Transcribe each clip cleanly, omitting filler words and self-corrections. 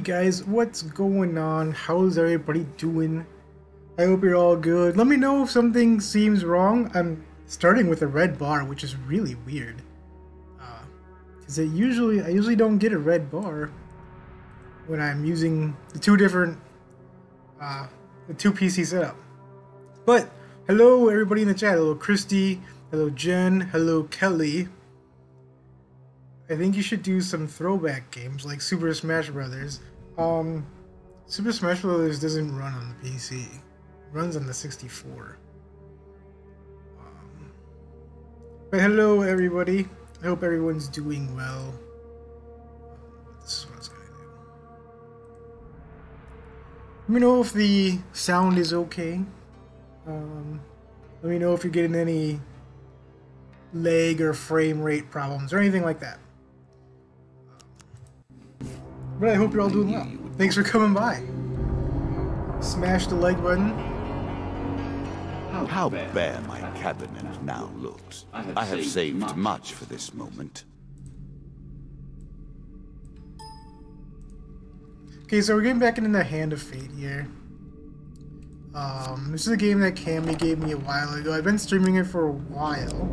guys, what's going on? How's everybody doing? I hope you're all good. Let me know if something seems wrong. I'm starting with a red bar, which is really weird. Because I usually don't get a red bar when I'm using the two PC setup. But hello everybody in the chat. Hello Christy, hello Jen, hello Kelly. I think you should do some throwback games like Super Smash Brothers. Super Smash Brothers doesn't run on the PC. It runs on the 64. But hello everybody. I hope everyone's doing well. This is what I was gonna do. Let me know if the sound is okay. Let me know if you're getting any lag or frame rate problems or anything like that. But I hope you're all doing well. Thanks for coming by. Smash the like button. How bare my cabinet now looks. I have saved much for this moment. Okay, so we're getting back into the Hand of Fate here. This is a game that Cammy gave me a while ago. I've been streaming it for a while.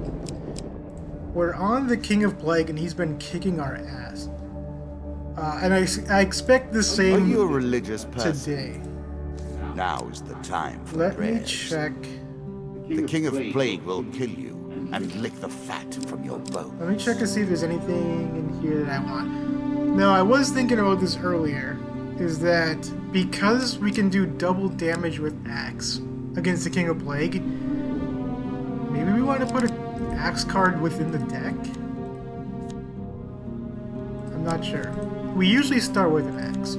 We're on the King of Plague and he's been kicking our ass. And I expect the same. Are you a religious person? Today. Now is the time for Let prayers. me check. The King of Plague will kill you and lick the fat from your bones. Let me check to see if there's anything in here that I want. No, I was thinking about this earlier. Is that because we can do double damage with Axe against the King of Plague, maybe we want to put an Axe card within the deck? I'm not sure. We usually start with an Axe.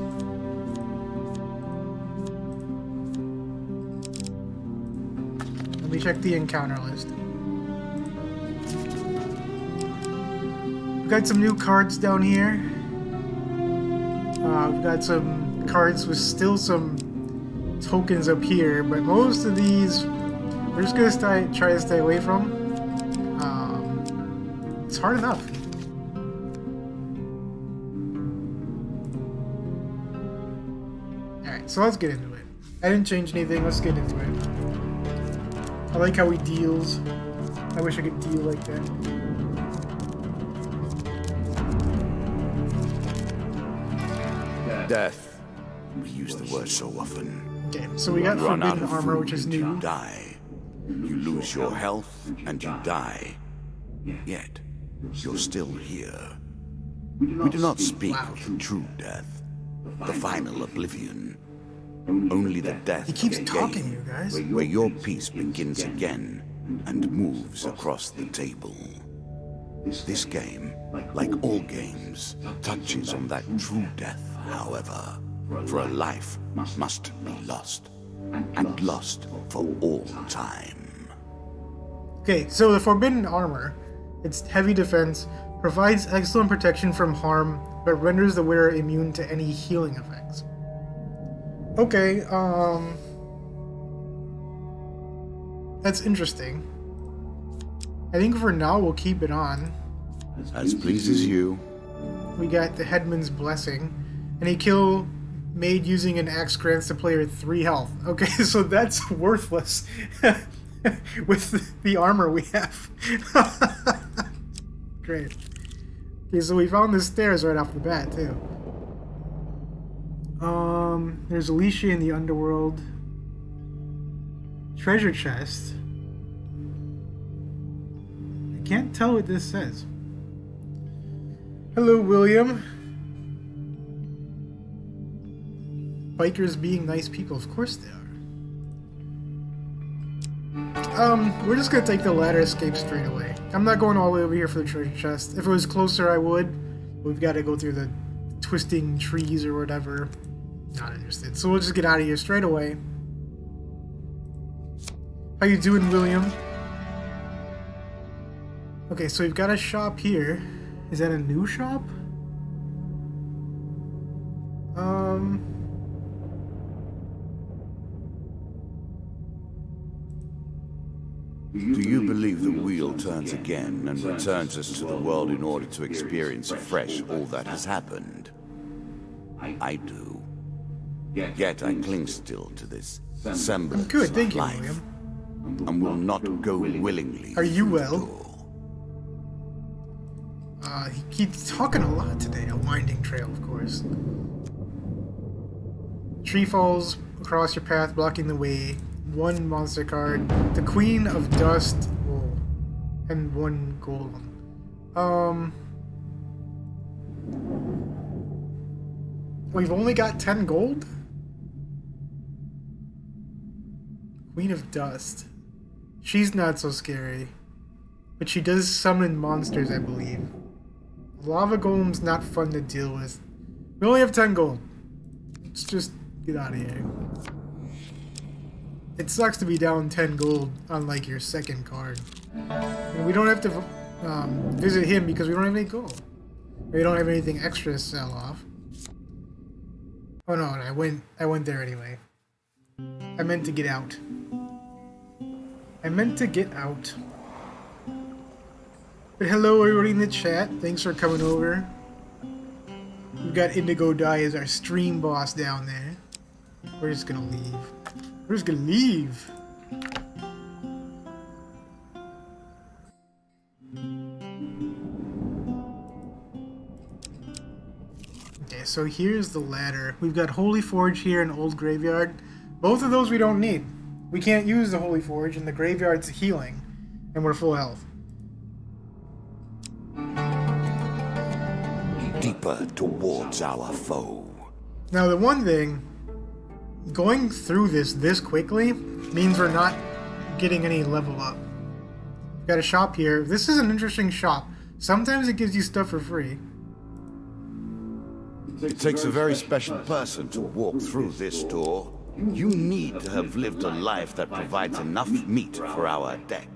Let me check the encounter list. We've got some new cards down here. We've got some cards with still some tokens up here, but most of these we're just gonna try to stay away from. It's hard enough. Alright, so let's get into it. I didn't change anything, let's get into it. I like how he deals. I wish I could deal like that. Death. We use the word so often. Okay, so we got Run out forbidden of armor, food which is and new. you die. You lose your health and you die. Yet, you're still here. We do not speak of true death, the final oblivion. Only the death He keeps of the talking, game, you guys. where your piece begins again and moves across the table. This game, like all games, touches on that true death, however. For a life must be lost, and lost for all time. Okay, so the forbidden armor, its heavy defense, provides excellent protection from harm, but renders the wearer immune to any healing effects. Okay, that's interesting. I think for now we'll keep it on. As pleases you. We got the Headman's Blessing. Any kill made using an axe grants the player 3 health. Okay, so that's worthless with the armor we have. Great. Okay, so we found the stairs right off the bat, too. There's Alicia in the underworld. Treasure chest. I can't tell what this says. Hello, William. Bikers being nice people, of course they are. We're just gonna take the ladder escape straight away. I'm not going all the way over here for the treasure chest. If it was closer, I would. We've got to go through the twisting trees or whatever. Not interested. So we'll just get out of here straight away. How you doing, William? Okay, so we've got a shop here. Is that a new shop? Do you believe the wheel turns again and returns us to the world in order to experience afresh all that has happened? I do. Yet I cling still to this semblance Good, of thank you, life, William. and will not go willingly. Are you through the well? door. He keeps talking a lot today. A winding trail, of course. Tree falls across your path, blocking the way. One monster card. The Queen of Dust. Oh, and one gold one. We've only got 10 gold? Queen of Dust. She's not so scary. But she does summon monsters, I believe. Lava Golem's not fun to deal with. We only have 10 gold. Let's just get out of here. It sucks to be down 10 gold on like your second card. And we don't have to visit him because we don't have any gold. We don't have anything extra to sell off. Oh no, I went there anyway. I meant to get out. I meant to get out. But hello everybody in the chat. Thanks for coming over. We've got Indigodye as our stream boss down there. We're just gonna leave. We're just gonna leave. Okay, so here's the ladder. We've got Holy Forge here and Old Graveyard. Both of those we don't need. We can't use the Holy Forge, and the Graveyard's healing, and we're full health. Deeper towards our foe. Now the one thing, going through this quickly means we're not getting any level up. We've got a shop here. This is an interesting shop. Sometimes it gives you stuff for free. It takes a very special person to walk through this door. You need to have lived a life that provides enough meat for our deck.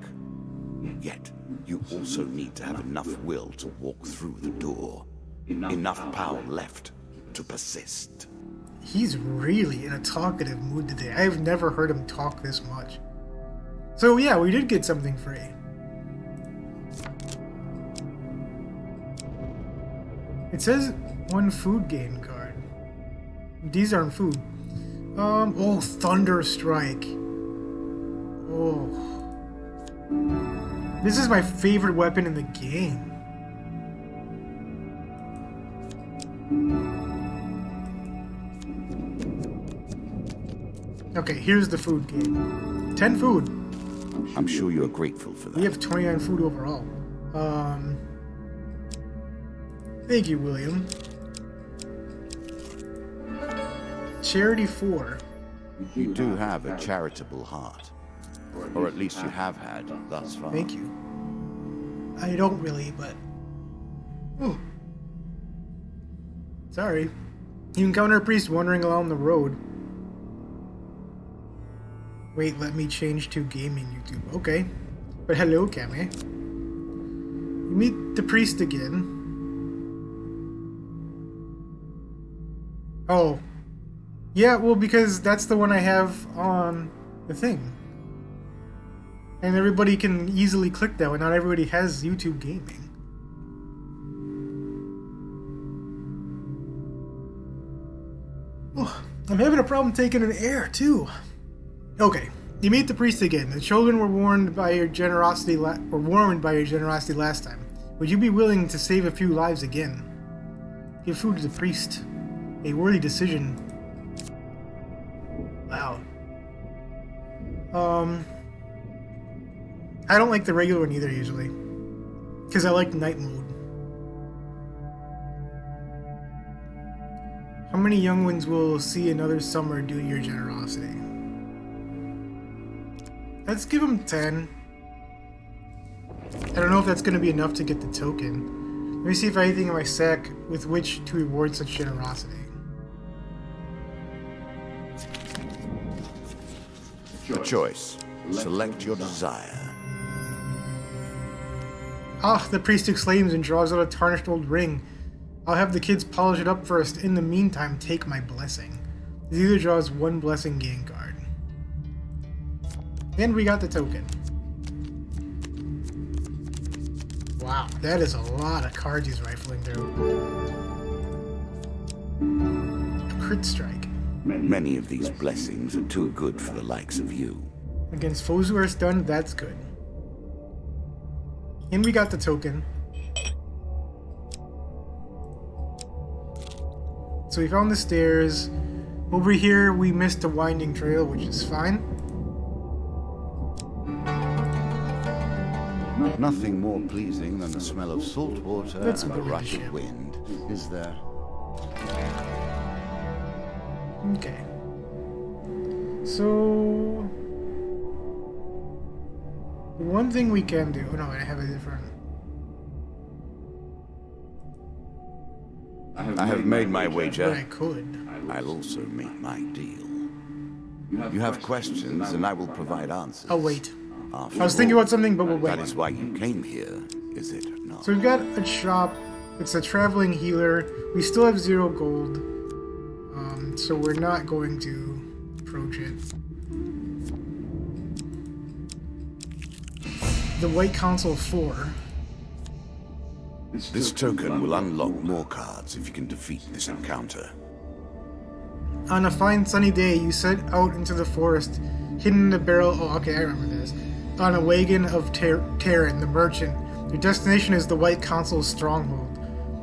Yet, you also need to have enough will to walk through the door. Enough power left to persist. He's really in a talkative mood today. I've never heard him talk this much. So yeah, we did get something free. It says one food gain card. These aren't food. Oh, Thunder Strike. Oh. This is my favorite weapon in the game. Okay, here's the food game. 10 food. I'm sure you're grateful for that. We have 29 food overall. Thank you, William. Charity 4. You do have a charitable heart. Or at least you have had thus far. Thank you. I don't really, but... Oh. Sorry. You encounter a priest wandering along the road. Wait, let me change to gaming YouTube. Okay. But hello, Kame. You meet the priest again. Oh. Yeah, well, because that's the one I have on the thing. And everybody can easily click that one. Not everybody has YouTube gaming. Oh, I'm having a problem taking an air, too. Okay, you meet the priest again. The children were warned by your generosity last time. Would you be willing to save a few lives again? Give food to the priest. A worthy decision. Wow. I don't like the regular one either, usually. Because I like night mode. How many young ones will see another summer due to your generosity? Let's give them 10. I don't know if that's going to be enough to get the token. Let me see if I have anything in my sack with which to reward such generosity. A choice. Select your desire. Ah, the priest exclaims and draws out a tarnished old ring. I'll have the kids polish it up first. In the meantime, take my blessing. This either draws one blessing gain card. And we got the token. Wow, that is a lot of cards he's rifling through. crit strike. Many of these blessings are too good for the likes of you. Against foes who are stunned, that's good. And we got the token. So we found the stairs. Over here, we missed a winding trail, which is fine. Nothing more pleasing than the smell of salt water Let's and a build the rush ship. of wind, is there? Okay. So... one thing we can do... Oh no, I have a different... I have made my wager. But I could. I'll also make my deal. You have questions, and I will provide answers. Oh, wait. After I was thinking all, about something, but we'll wait. that is why you came here, is it not? So we've got a shop. It's a traveling healer. We still have 0 gold. So we're not going to approach it. The White Council 4. This token will unlock more cards if you can defeat this encounter. On a fine sunny day, you set out into the forest, hidden in the barrel. Oh, okay, I remember this. On a wagon of Terran, the merchant. Your destination is the White Council's stronghold.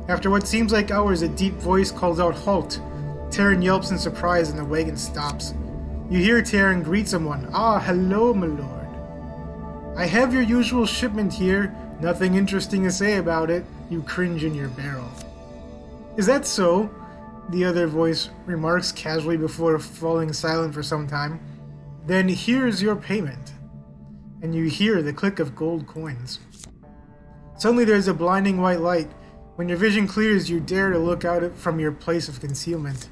After what seems like hours, a deep voice calls out, "Halt!" Terran yelps in surprise and the wagon stops. You hear Terran greet someone. "Ah, hello, my lord. I have your usual shipment here. Nothing interesting to say about it." You cringe in your barrel. "Is that so?" the other voice remarks casually before falling silent for some time. "Then here's your payment." And you hear the click of gold coins. Suddenly there's a blinding white light. When your vision clears, you dare to look out from your place of concealment.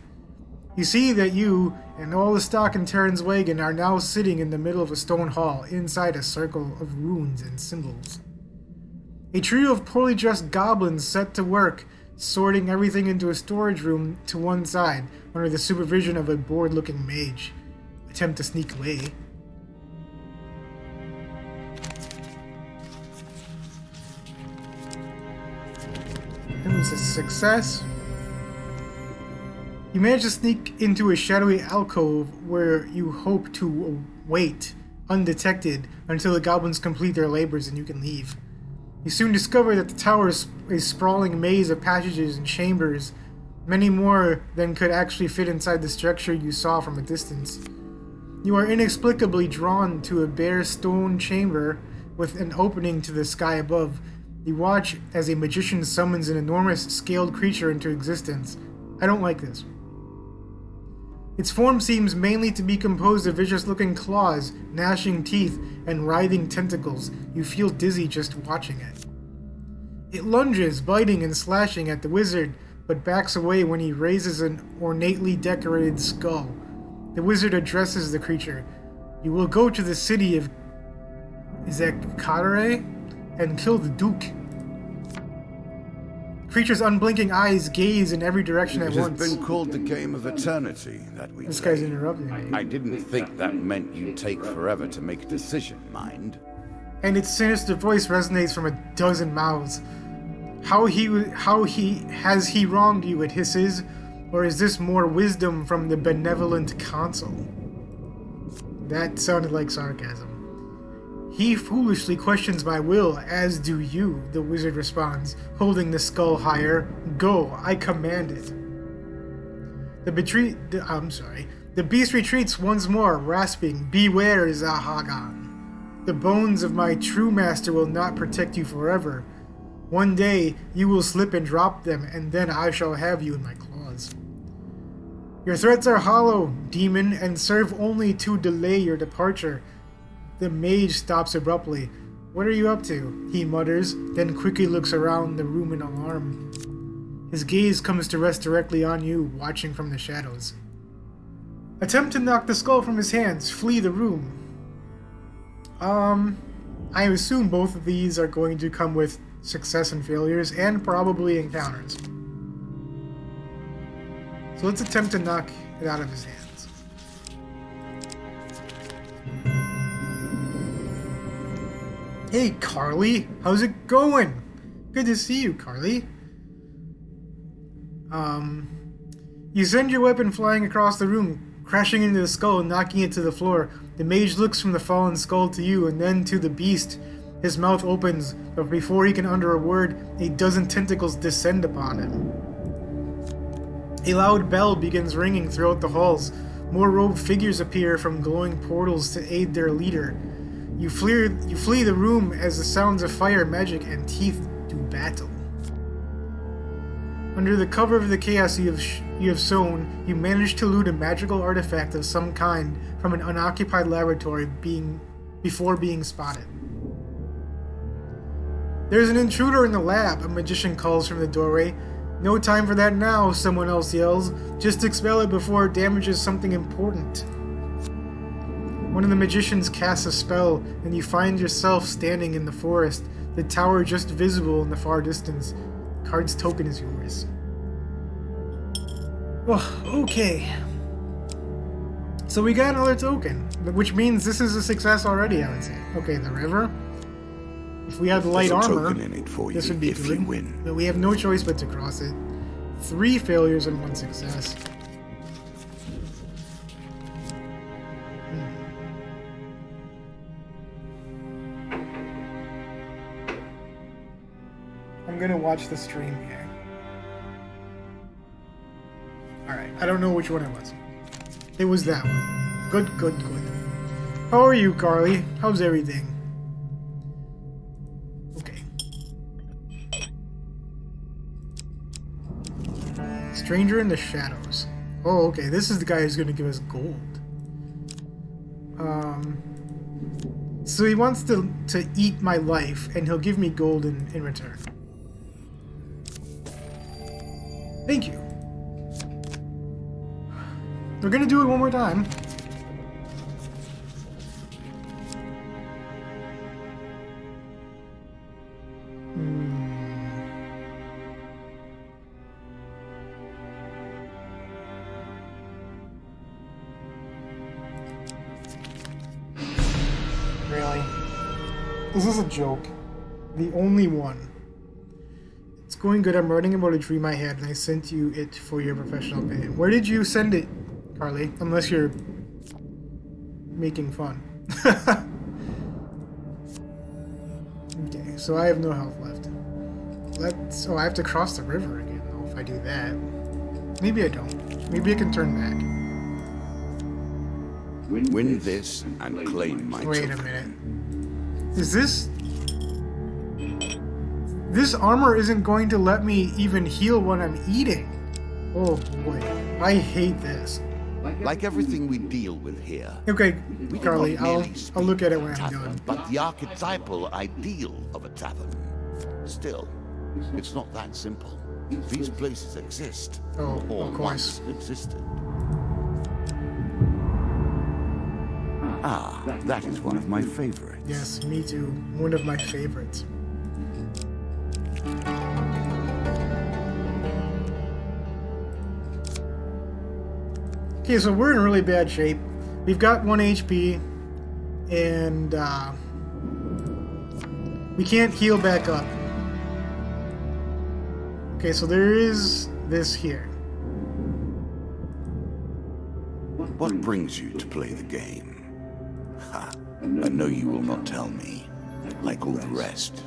You see that you and all the stock in Terran's wagon are now sitting in the middle of a stone hall inside a circle of runes and symbols. A trio of poorly dressed goblins set to work, sorting everything into a storage room to one side, under the supervision of a bored-looking mage. Attempt to sneak away. That was a success. You manage to sneak into a shadowy alcove where you hope to wait, undetected, until the goblins complete their labors and you can leave. You soon discover that the tower is a sprawling maze of passages and chambers, many more than could actually fit inside the structure you saw from a distance. You are inexplicably drawn to a bare stone chamber with an opening to the sky above. You watch as a magician summons an enormous scaled creature into existence. I don't like this. Its form seems mainly to be composed of vicious-looking claws, gnashing teeth, and writhing tentacles. You feel dizzy just watching it. It lunges, biting and slashing at the wizard, but backs away when he raises an ornately decorated skull. The wizard addresses the creature. You will go to the city of... is that Katare? And kill the Duke. The creature's unblinking eyes gaze in every direction at once. It has been called the game of eternity, that we This say. guy's interrupting me. I didn't think that meant you'd take forever to make a decision, mind. And its sinister voice resonates from a dozen mouths. Has he wronged you, it hisses, or is this more wisdom from the benevolent consul? That sounded like sarcasm. He foolishly questions my will, as do you, the wizard responds, holding the skull higher. Go, I command it. The beast retreats once more, rasping, Beware, Zahagan. The bones of my true master will not protect you forever. One day, you will slip and drop them, and then I shall have you in my claws. Your threats are hollow, demon, and serve only to delay your departure. The mage stops abruptly. What are you up to? He mutters, then quickly looks around the room in alarm. His gaze comes to rest directly on you, watching from the shadows. Attempt to knock the skull from his hands. Flee the room. I assume both of these are going to come with success and failures, and probably encounters. So let's attempt to knock it out of his hands. Hey, Carly! How's it going? Good to see you, Carly. You send your weapon flying across the room, crashing into the skull and knocking it to the floor. The mage looks from the fallen skull to you and then to the beast. His mouth opens, but before he can utter a word, a dozen tentacles descend upon him. A loud bell begins ringing throughout the halls. More robed figures appear from glowing portals to aid their leader. You flee the room as the sounds of fire, magic, and teeth do battle. Under the cover of the chaos you have sown, you manage to loot a magical artifact of some kind from an unoccupied laboratory before being spotted. There's an intruder in the lab, a magician calls from the doorway. No time for that now, someone else yells. Just expel it before it damages something important. One of the magicians casts a spell, and you find yourself standing in the forest, the tower just visible in the far distance. Card's token is yours. Oh, okay. So we got another token, which means this is a success already, I would say. Okay, the river. If we had light armor, this would be good, but we have no choice but to cross it. 3 failures and 1 success. I'm gonna watch the stream here. Alright, I don't know which one it was. It was that one. Good, good, good. How are you, Carly? How's everything? Okay. Stranger in the Shadows. Oh, okay, this is the guy who's gonna give us gold. So he wants to eat my life, and he'll give me gold in return. Thank you. We're gonna do it one more time. Really? This is a joke. The only one. It's going good. I'm writing about a dream I had, and I sent you it for your professional opinion. Where did you send it, Carly? Unless you're making fun. Okay, so I have no health left. Oh, I have to cross the river again, though, if I do that. Maybe I don't. Maybe I can turn back. Win this and claim my Wait token. a minute. Is this... This armor isn't going to let me even heal when I'm eating. Oh boy, I hate this. Like everything we deal with here. Okay, We do Carly, not I'll merely speak look at it of when a I'm tavern, done. but the archetypal ideal of a tavern. Still, it's not that simple. These places exist, Oh, or of course. once existed. Ah, that is one of my favorites. Yes, me too. One of my favorites. Okay, so we're in really bad shape. We've got 1 HP, and we can't heal back up. Okay, so there is this here. What brings you to play the game? Ha! I know you will not tell me. Like all the rest,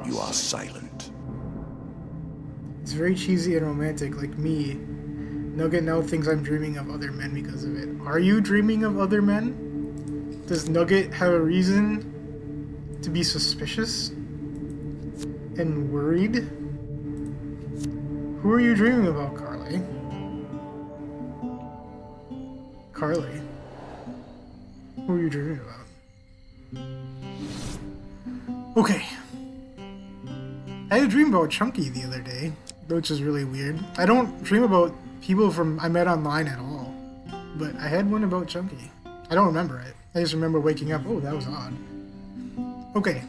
you are silent. It's very cheesy and romantic, like me. Nugget now thinks I'm dreaming of other men because of it. Are you dreaming of other men? Does Nugget have a reason to be suspicious and worried? Who are you dreaming about, Carly? Carly? Who are you dreaming about? Okay. I had a dream about Chunky the other day, which is really weird. I don't dream about people I met online at all, but I had one about Chunky. I don't remember it. I just remember waking up. Oh, that was odd. Okay.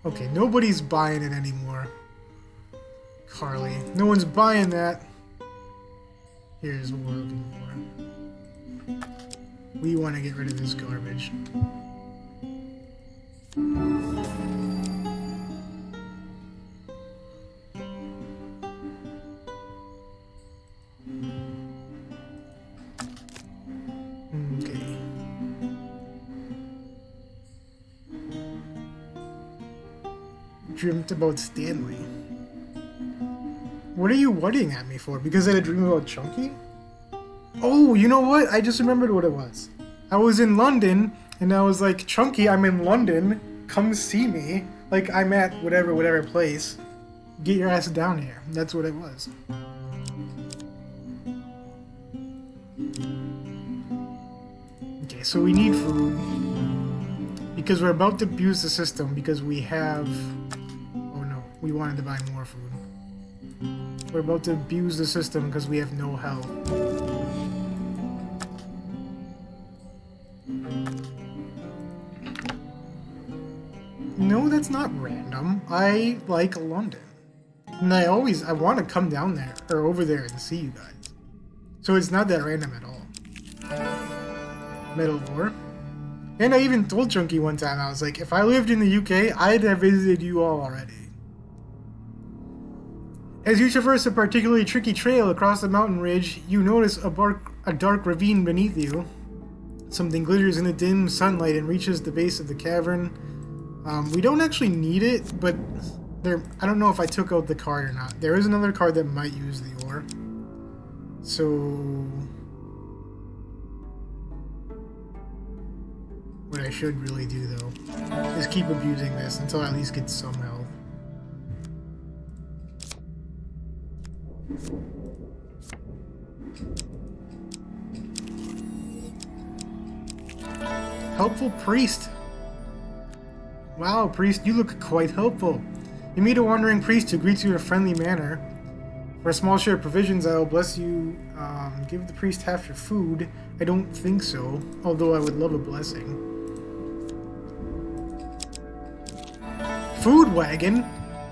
Okay, nobody's buying it anymore. Carly. No one's buying that. Here's what we're looking for. We want to get rid of this garbage. dreamt about Stanley. What are you whatting at me for? Because I had a dream about Chunky? Oh, you know what? I just remembered what it was. I was in London, and I was like, Chunky, I'm in London. Come see me. Like, I'm at whatever place. Get your ass down here. That's what it was. Okay, so we need food. Because we're about to abuse the system because we have... Oh no, we wanted to buy more food. We're about to abuse the system because we have no health. No, that's not random. I like London. And I want to come down there, or over there and see you guys. So it's not that random at all. Metal ore. And I even told Chunky one time, I was like, if I lived in the UK, I'd have visited you all already. As you traverse a particularly tricky trail across the mountain ridge, you notice a dark ravine beneath you. Something glitters in the dim sunlight and reaches the base of the cavern. We don't actually need it, but I don't know if I took out the card or not. There is another card that might use the ore. So... what I should really do, though, is keep abusing this until I at least get some health. Helpful priest. Wow, priest, you look quite helpful. You meet a wandering priest who greets you in a friendly manner. For a small share of provisions, I will bless you. Give the priest half your food. I don't think so, although I would love a blessing. Food wagon?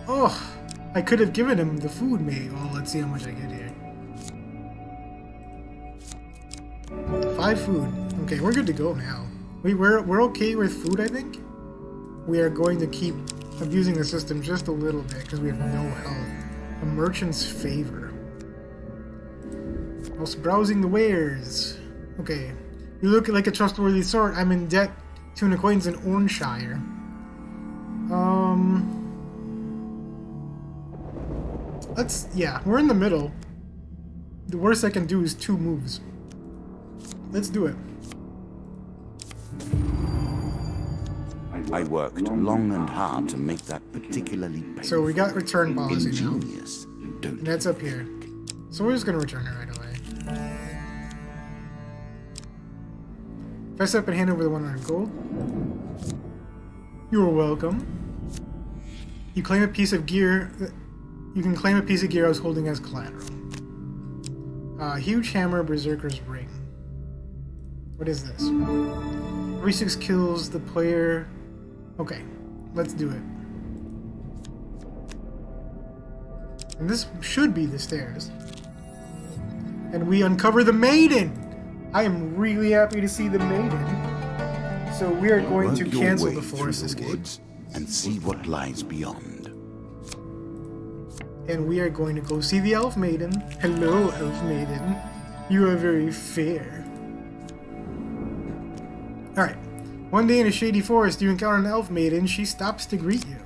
Oh, I could have given him the food, maybe. Well, let's see how much I get here. 5 food. Okay, we're good to go now. We're okay with food, I think. We are going to keep abusing the system just a little bit because we have no health. A merchant's favor. Also browsing the wares. Okay. You look like a trustworthy sort. I'm in debt to an acquaintance in Ornshire. Yeah, we're in the middle. The worst I can do is 2 moves. Let's do it. I worked long and hard to make that particularly painful. So we got return policy ingenious, now. Don't And that's up here. So we're just gonna return it right away. Fess up and hand over the 100 gold. You're welcome. You claim a piece of gear. You can claim a piece of gear I was holding as collateral. Huge hammer, berserker's ring. What is this? Every 6 kills, the player. Okay, let's do it. And this should be the stairs. And we uncover the maiden! I am really happy to see the maiden. So we are going to cancel the forest escape. And see what lies beyond. And we are going to go see the elf maiden. Hello, elf maiden. You are very fair. Alright. One day in a shady forest, you encounter an elf maiden. She stops to greet you.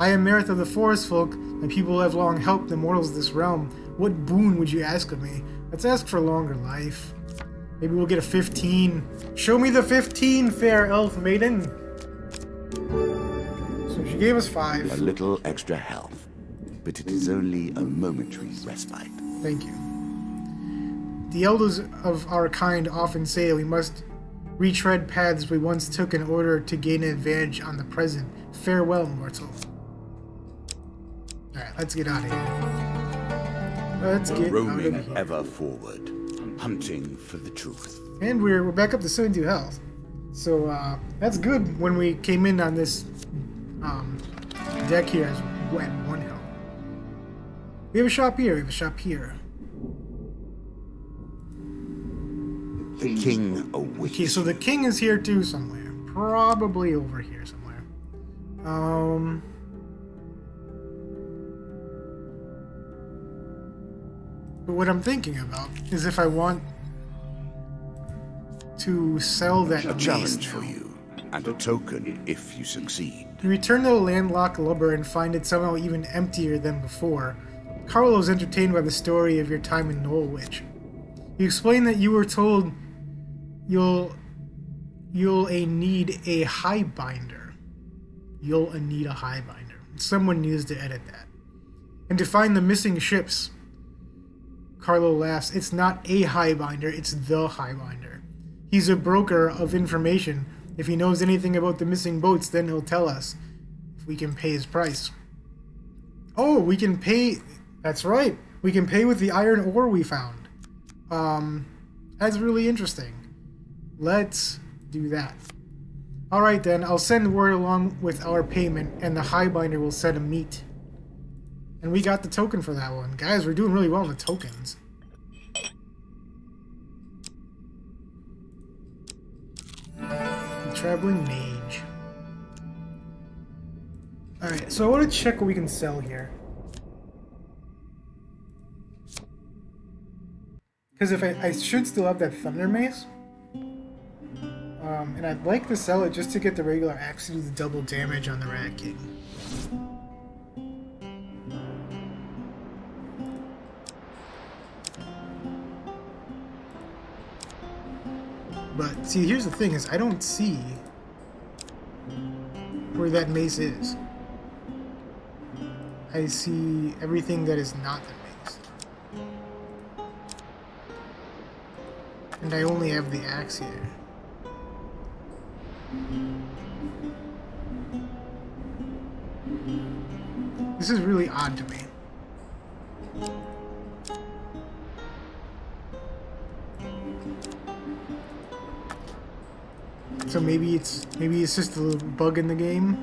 I am Merith of the Forest Folk. My people have long helped the mortals of this realm. What boon would you ask of me? Let's ask for longer life. Maybe we'll get a 15. Show me the 15, fair elf maiden. So she gave us 5. A little extra health, but it is only a momentary respite. Thank you. The elders of our kind often say we must retread paths we once took in order to gain an advantage on the present. Farewell, mortal. Alright, let's get out of here. Let's get out of here. Roaming ever forward, hunting for the truth. And we're back up to 72 health. So that's good when we came in on this deck here as at 1 health. We have a shop here, we have a shop here. The king awaits. Okay, so the king is here too somewhere. Probably over here somewhere. But what I'm thinking about is if I want to sell that A challenge for you. and a token if you succeed. You return to the landlocked lubber and find it somehow even emptier than before. Carlo is entertained by the story of your time in Norwich. You explain that you were told you'll need a high binder. You'll need a high binder. Someone needs to edit that. And to find the missing ships. Carlo laughs. It's not a high binder, it's the high binder. He's a broker of information. If he knows anything about the missing boats, then he'll tell us if we can pay his price. Oh, we can pay. That's right. We can pay with the iron ore we found. That's really interesting. Let's do that. Alright then, I'll send word along with our payment, and the highbinder will set a meet. And we got the token for that one. Guys, we're doing really well on the tokens. The traveling mage. Alright, so I want to check what we can sell here. Because if I should still have that thunder mace. And I'd like to sell it just to get the regular axe to do the double damage on the Rat King. But see, here's the thing: is I don't see where that mace is. I see everything that is not the mace, and I only have the axe here. This is really odd to me. So maybe it's just a little bug in the game.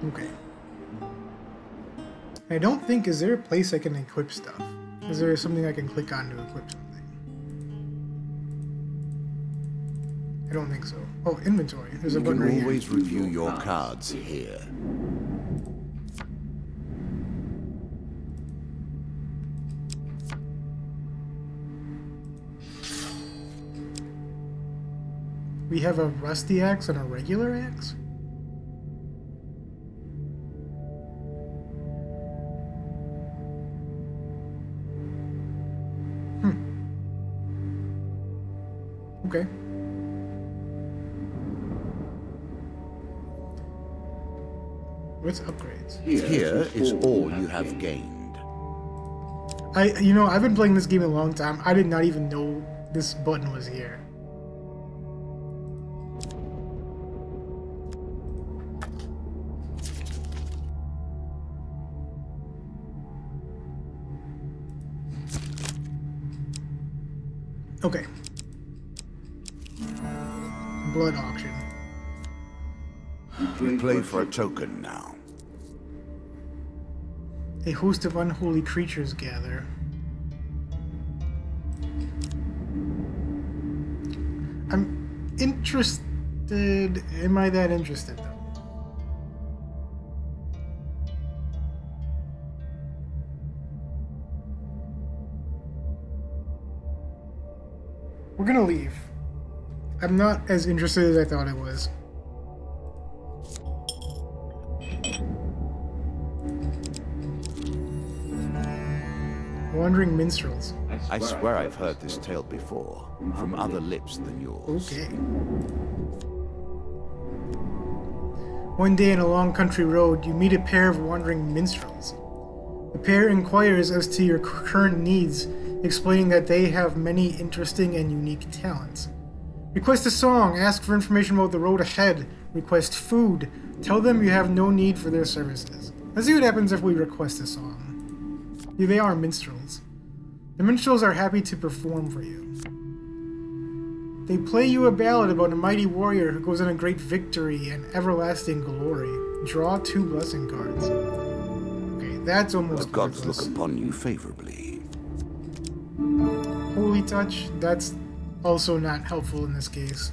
Okay. I don't think, is there a place I can equip stuff? Is there something I can click on to equip something? I don't think so. Oh, inventory. There's a button right here. You can always review your cards here. We have a rusty axe and a regular axe? Okay. What's upgrades? Here is all you have gained. I've been playing this game a long time. I did not even know this button was here. Okay. Blood auction. You play for a token now. A host of unholy creatures gather. I'm interested. Am I that interested, though? We're gonna leave. I'm not as interested as I thought I was. Wandering minstrels. I swear I've heard this tale before, from other lips than yours. Okay. One day on a long country road, you meet a pair of wandering minstrels. The pair inquires as to your current needs, explaining that they have many interesting and unique talents. Request a song, ask for information about the road ahead, request food, tell them you have no need for their services. Let's see what happens if we request a song. They are minstrels. The minstrels are happy to perform for you. They play you a ballad about a mighty warrior who goes on a great victory and everlasting glory. Draw 2 blessing cards. Okay, that's almost The gods worthless. look upon you favorably. Holy touch, that's also not helpful in this case.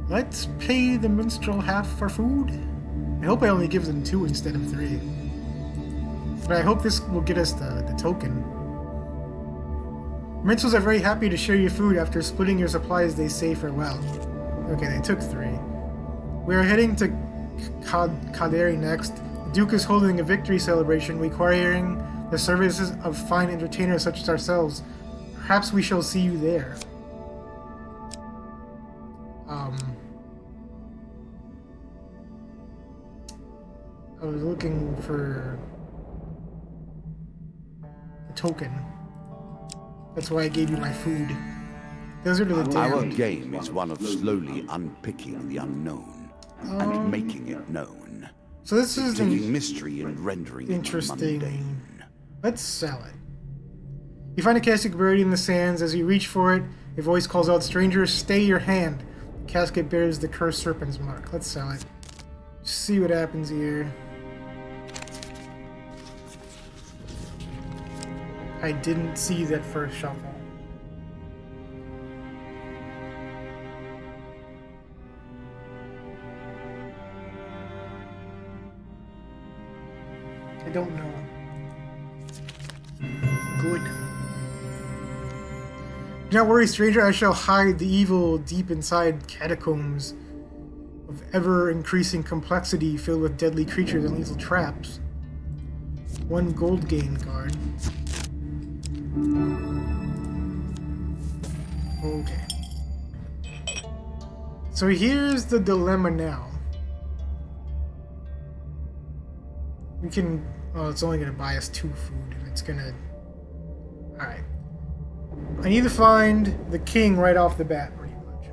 Let's pay the minstrel half for food. I hope I only give them 2 instead of 3. But I hope this will get us the token. Minstrels are very happy to share your food. After splitting your supplies, they say farewell. Okay, they took 3. We are heading to Kaderi next. The Duke is holding a victory celebration requiring the services of fine entertainers such as ourselves. Perhaps we shall see you there. I was looking for a token. That's why I gave you my food. Those are the damned. Our game is one of slowly unpicking the unknown and making it known. So this is taking mystery and rendering interesting. it mundane. Let's sell it. You find a casket buried in the sands. As you reach for it, a voice calls out, "Stranger, stay your hand." The casket bears the cursed serpent's mark. Let's sell it. Just see what happens here. I didn't see that first shuffle. I don't know. Good. Do not worry, stranger, I shall hide the evil deep inside catacombs of ever-increasing complexity filled with deadly creatures and lethal traps. 1 gold gain card. Okay. So here's the dilemma now. We can... well, it's only going to buy us 2 food, and it's going to... Alright. I need to find the king right off the bat, pretty much.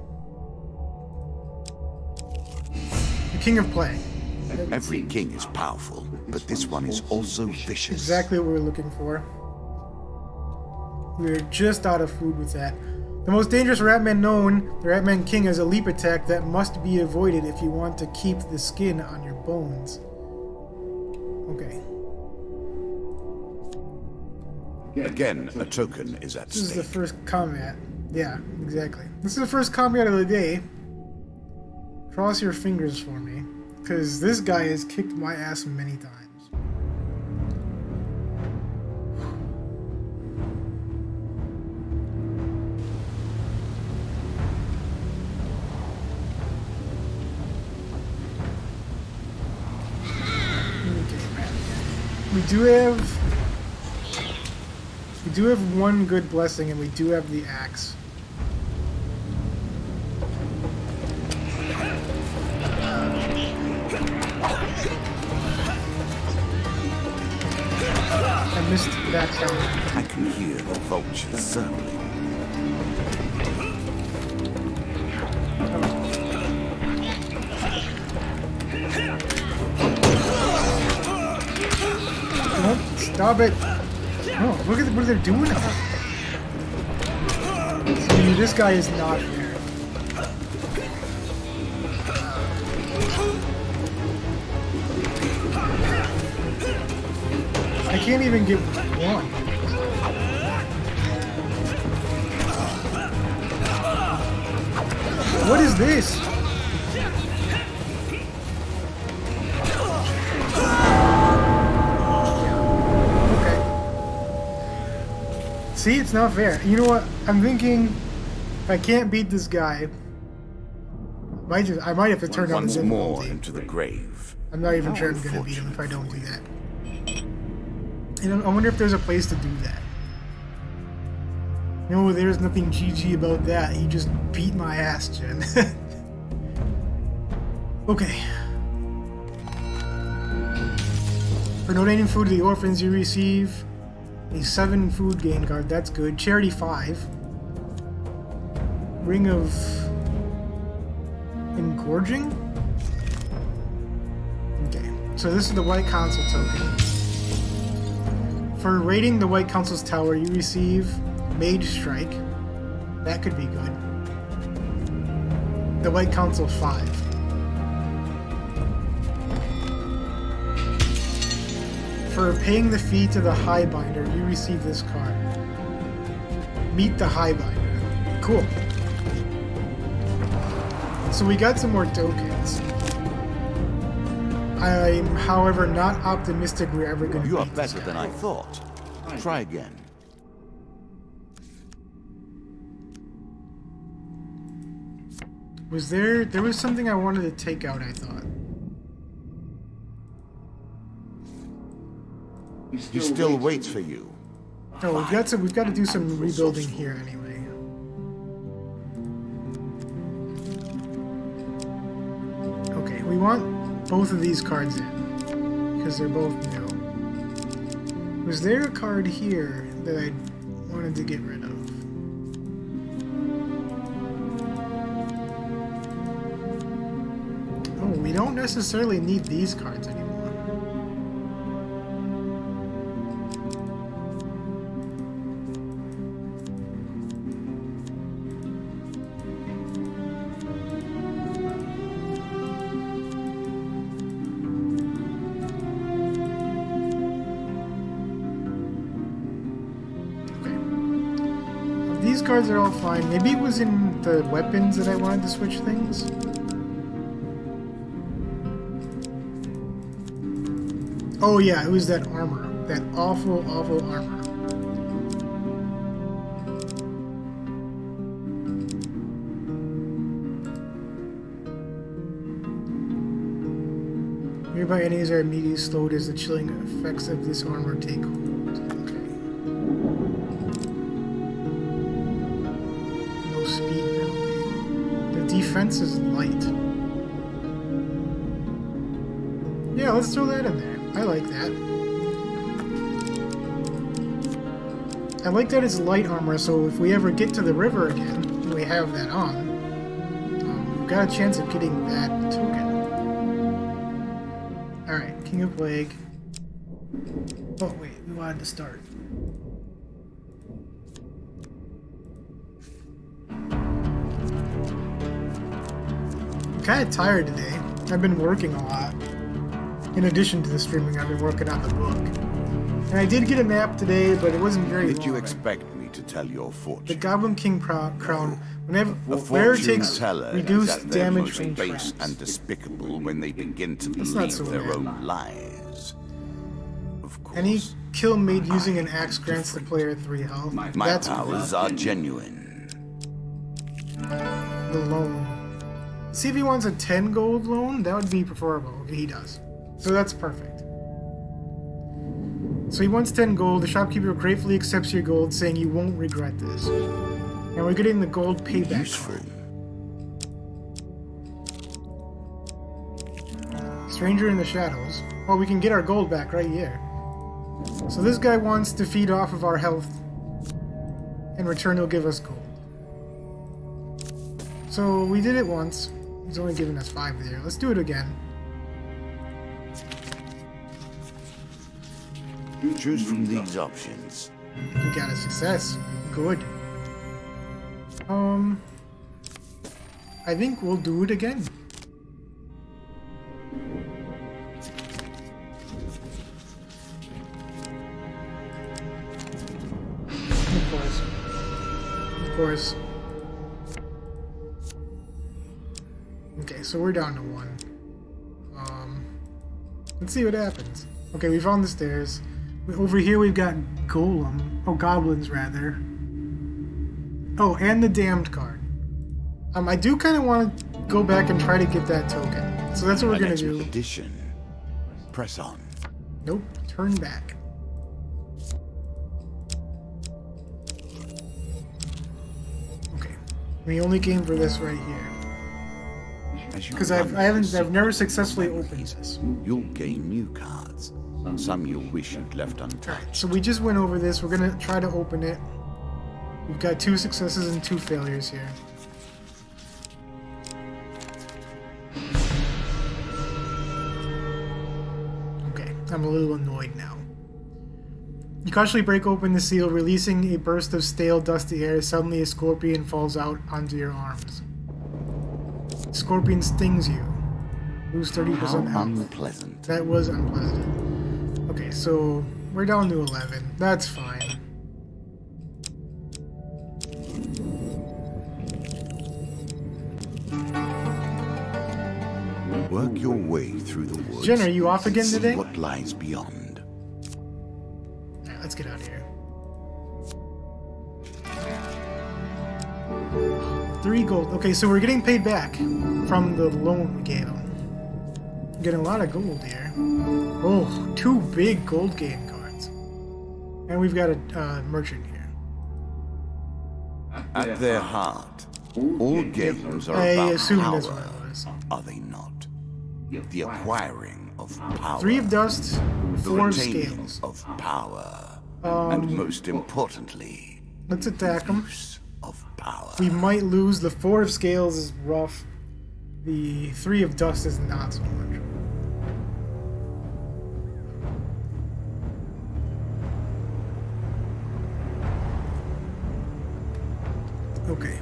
The king of play. Every king is powerful, but this one is also vicious. Exactly what we're looking for. We're just out of food with that. The most dangerous Ratman known, the Ratman King, has a leap attack that must be avoided if you want to keep the skin on your bones. Okay. Again, a token is at This is stake. the first combat. Yeah, exactly. This is the first combat of the day. Cross your fingers for me, because this guy has kicked my ass many times. We do have 1 good blessing, and we do have the axe. I missed that sound. I can hear the vultures circling. Stop it! No, look at what they're doing now. See, this guy is not fair. I can't even get 1. What is this? See, it's not fair. You know what? I'm thinking, if I can't beat this guy, I might have to turn on the Once more difficulty. into the grave. I'm not even sure I'm going to beat him if I don't do that. I wonder if there's a place to do that. No, there's nothing GG about that. He just beat my ass, Jen. Okay. For donating food to the orphans, you receive a 7 food gain card. That's good. Charity 5. Ring of Engorging? Okay. So this is the White Council token. For raiding the White Council's tower, you receive Mage Strike. That could be good. The White Council 5. For paying the fee to the Highbinder, you receive this card. Meet the Highbinder. Cool. So we got some more tokens. I'm, however, not optimistic we're ever going to You are beat this better guy. than I thought. Try again. Was there was something I wanted to take out, I thought. He still waits for you. No, we've got to do some rebuilding here anyway. Okay, we want both of these cards in because they're both new. Was there a card here that I wanted to get rid of? Oh, we don't necessarily need these cards anymore. These cards are all fine. Maybe it was in the weapons that I wanted to switch things. Oh yeah, it was that armor. That awful, awful armor. Nearby enemies are immediately slowed as the chilling effects of this armor take hold. Speed penalty. The defense is light. Yeah, let's throw that in there. I like that. I like that it's light armor, so if we ever get to the river again, and we have that on, we've got a chance of getting that token. Alright, King of Plague. Oh wait, we wanted to start. I'm kind of tired today. I've been working a lot. In addition to the streaming, I've been working on the book. And I did get a nap today, but it wasn't very long. Did you expect me to tell your fortune? The Goblin King crown, whenever A wearer fortune takes teller reduced is at their damage most from base traps. and despicable when they begin to That's not believe so their bad. own lies. Of course, Any kill made using an axe grants the player 3 health. my That's powers are genuine. the loan. See if he wants a 10 gold loan? That would be preferable. Okay, he does. So that's perfect. So he wants 10 gold. The shopkeeper gratefully accepts your gold, saying you won't regret this. And we're getting the gold payback Useful. card. Stranger in the shadows. Well, we can get our gold back right here. So this guy wants to feed off of our health. In return, he'll give us gold. So we did it once. He's only giving us 5 there. Let's do it again. Choose from these options. We got a success. Good. I think we'll do it again. Of course. Of course. Okay, so we're down to 1. Let's see what happens. Okay, we found the stairs. Over here we've got Golem. Oh, Goblins, rather. Oh, and the Damned card. I do kind of want to go back and try to get that token. So that's what we're going to do. Expedition. Press on. Nope, turn back. Okay, we only came for this right here. Because I've never successfully opened this. You'll gain new cards. Some you'll wish you'd left Alright, untouched. so we just went over this. We're gonna try to open it. We've got 2 successes and 2 failures here. Okay, I'm a little annoyed now. You cautiously break open the seal, releasing a burst of stale, dusty air. Suddenly a scorpion falls out onto your arms. Scorpion stings you. Lose 30% How health. unpleasant. That was unpleasant. Okay, so we're down to 11. That's fine. your way through the woods. Jen, are you off again See today? what lies beyond. Alright, let's get out of here. 3 gold. Okay, so we're getting paid back from the loan we gave him. We're getting a lot of gold here. Oh, 2 big gold game cards. And we've got a merchant here. At their heart, all games are I about assume power, that's what it was. are they not? The acquiring of power. 3 of dust, the 4 of retaining scales. of power. And most importantly, Let's attack him. use of power. We might lose. The 4 of scales is rough. The 3 of dust is not so much. Okay.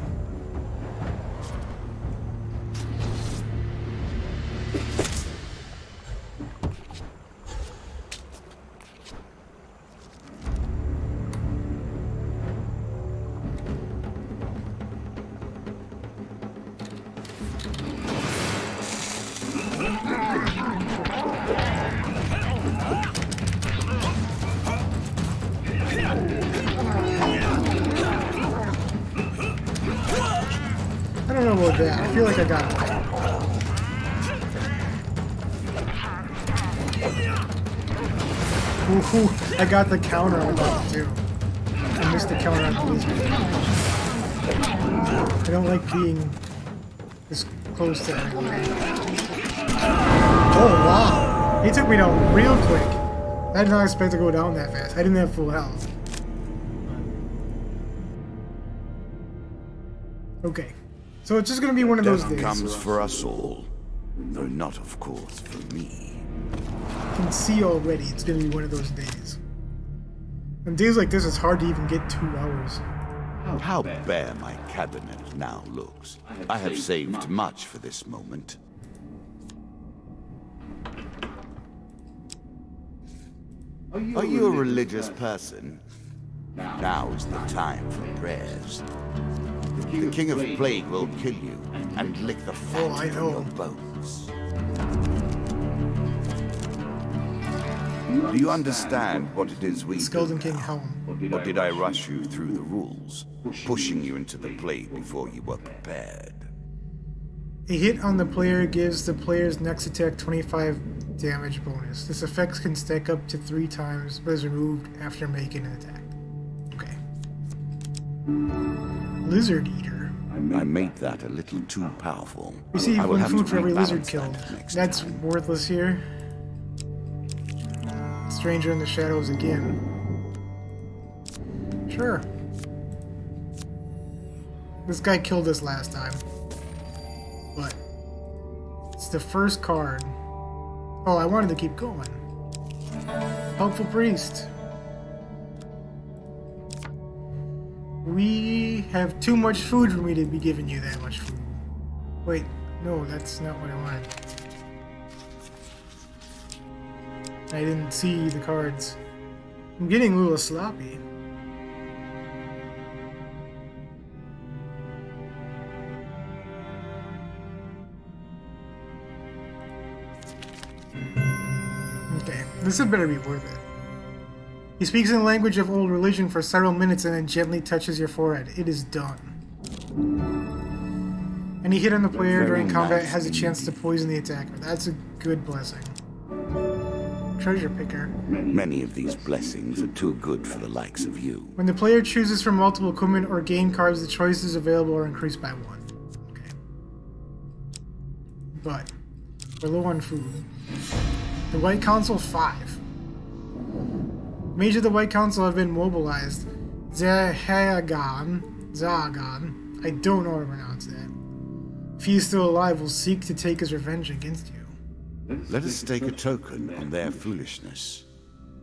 I don't know about that. I feel like I got it. Ooh, I got the counter on that too. I missed the counter on the blizzard. I don't like being this close to everybody. Oh wow! He took me down real quick. I did not expect to go down that fast. I didn't have full health. Okay. So it's just gonna be one of those Death days. comes for us all, though not, of course, for me. I can see already it's gonna be one of those days. On days like this, it's hard to even get 2 hours. How bare my cabinet now looks. I have saved much for this moment. Are you a religious person? Now is the time for prayers. The King of Plague will kill you and lick the fat I from know. your bones. Do you understand what it is we Skeleton do King now? Helm. Or did I rush you through the rules, pushing you into the plague before you were prepared? A hit on the player gives the player's next attack 25 damage bonus. This effect can stack up to 3 times, but is removed after making an attack. Okay. Lizard Eater. I made that a little too powerful. Receive I will 1 have food to for every lizard rebalance killed. that next That's time. worthless here. Stranger in the Shadows again. Sure. This guy killed us last time. But it's the first card. Oh, I wanted to keep going. Helpful Priest. We have too much food for me to be giving you that much food. Wait, no, that's not what I wanted. I didn't see the cards. I'm getting a little sloppy. Okay, this had better be worth it. He speaks in the language of old religion for several minutes and then gently touches your forehead. It is done. Any hit on the player during combat has a chance to poison the attacker. That's a good blessing. Treasure Picker. Many of these blessings are too good for the likes of you. When the player chooses from multiple equipment or game cards, the choices available are increased by 1. Okay. But we're low on food. The White Council 5. Mage of the White Council have been mobilized. Zahagan. I don't know how to pronounce that. If he is still alive, will seek to take his revenge against you. Let us stake a token on their foolishness.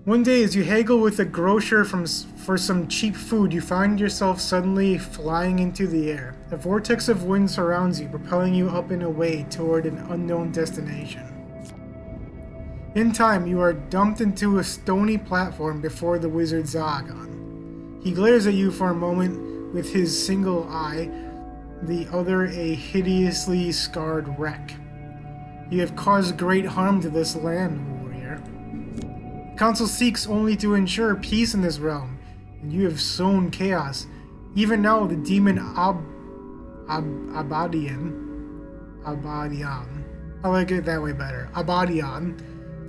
One day, as you haggle with a grocer for some cheap food, you find yourself suddenly flying into the air. A vortex of wind surrounds you, propelling you up and away toward an unknown destination. In time, you are dumped into a stony platform before the wizard Zagan. He glares at you for a moment with his single eye, the other a hideously scarred wreck. You have caused great harm to this land, warrior. The council seeks only to ensure peace in this realm, and you have sown chaos. Even now, the demon Abadian, I like it that way better, Abadian,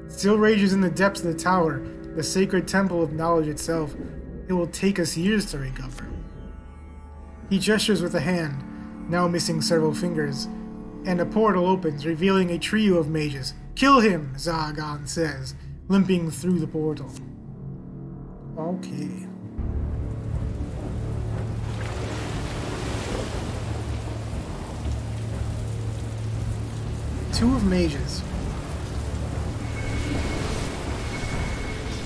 still rages in the depths of the tower, the sacred temple of knowledge itself. It will take us years to recover. He gestures with a hand, now missing several fingers, and a portal opens, revealing a trio of mages. Kill him, Zagan says, limping through the portal. Okay. Two of mages.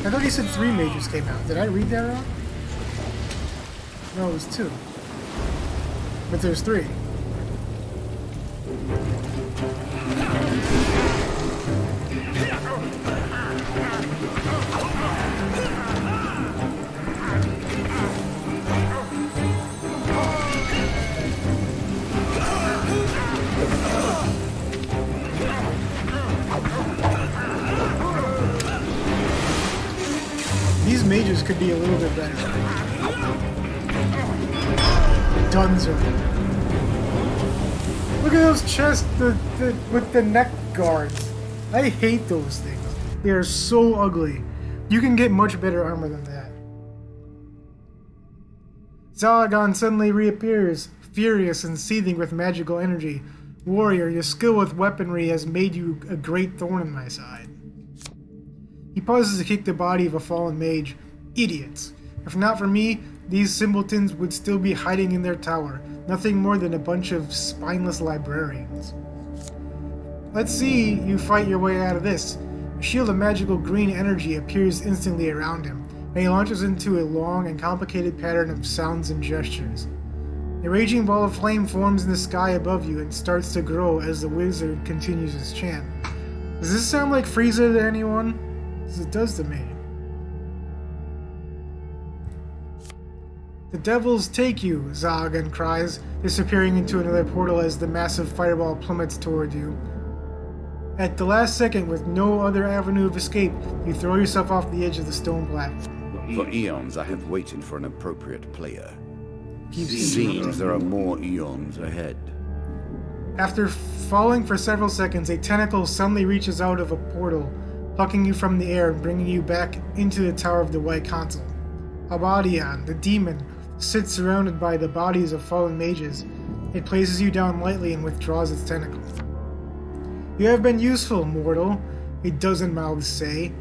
I thought he said 3 mages came out. Did I read that wrong? No, it was 2. But there's 3. These mages could be a little bit better. Dunzer. Look at those chests with the neck guards. I hate those things. They are so ugly. You can get much better armor than that. Zalagon suddenly reappears, furious and seething with magical energy. Warrior, your skill with weaponry has made you a great thorn in my side. He pauses to kick the body of a fallen mage. Idiots. If not for me, these simpletons would still be hiding in their tower, nothing more than a bunch of spineless librarians. Let's see you fight your way out of this. A shield of magical green energy appears instantly around him, and he launches into a long and complicated pattern of sounds and gestures. A raging ball of flame forms in the sky above you and starts to grow as the wizard continues his chant. Does this sound like Frieza to anyone? Because it does to me. The devils take you, Zagan cries, disappearing into another portal as the massive fireball plummets toward you. At the last second, with no other avenue of escape, you throw yourself off the edge of the stone platform. For eons I have waited for an appropriate player. Seems there are more eons ahead. After falling for several seconds, a tentacle suddenly reaches out of a portal, plucking you from the air and bringing you back into the Tower of the White Council. Abadian, the demon, sits surrounded by the bodies of fallen mages. It places you down lightly and withdraws its tentacle. You have been useful, mortal, a dozen mouths say,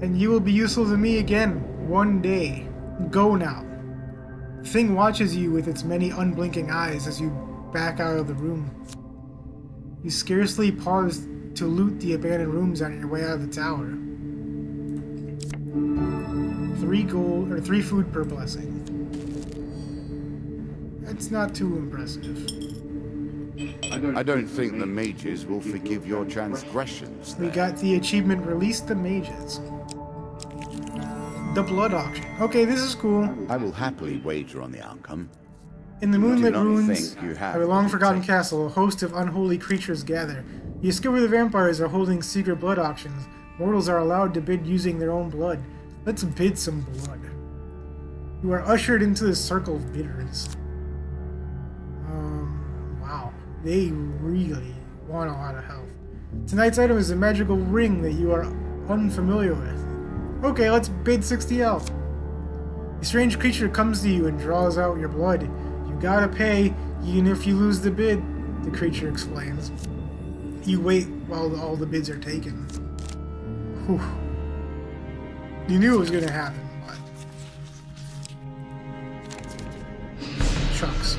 and you will be useful to me again, one day. Go now. The thing watches you with its many unblinking eyes as you back out of the room. You scarcely pause to loot the abandoned rooms on your way out of the tower. 3 gold, or 3 food per blessing. That's not too impressive. I don't think the mages will forgive your transgressions there. We got the achievement Release the Mages. The Blood Auction. Okay, this is cool. I will happily wager on the outcome. In the moonlit ruins think you have of a long-forgotten castle, a host of unholy creatures gather. You discover the vampires are holding secret blood auctions. Mortals are allowed to bid using their own blood. Let's bid some blood. You are ushered into the circle of bidders. Wow. They really want a lot of health. Tonight's item is a magical ring that you are unfamiliar with. Okay, let's bid 60 health. A strange creature comes to you and draws out your blood. You gotta pay, even if you lose the bid, the creature explains. You wait while all the bids are taken. Whew. You knew it was gonna happen, but... Shucks.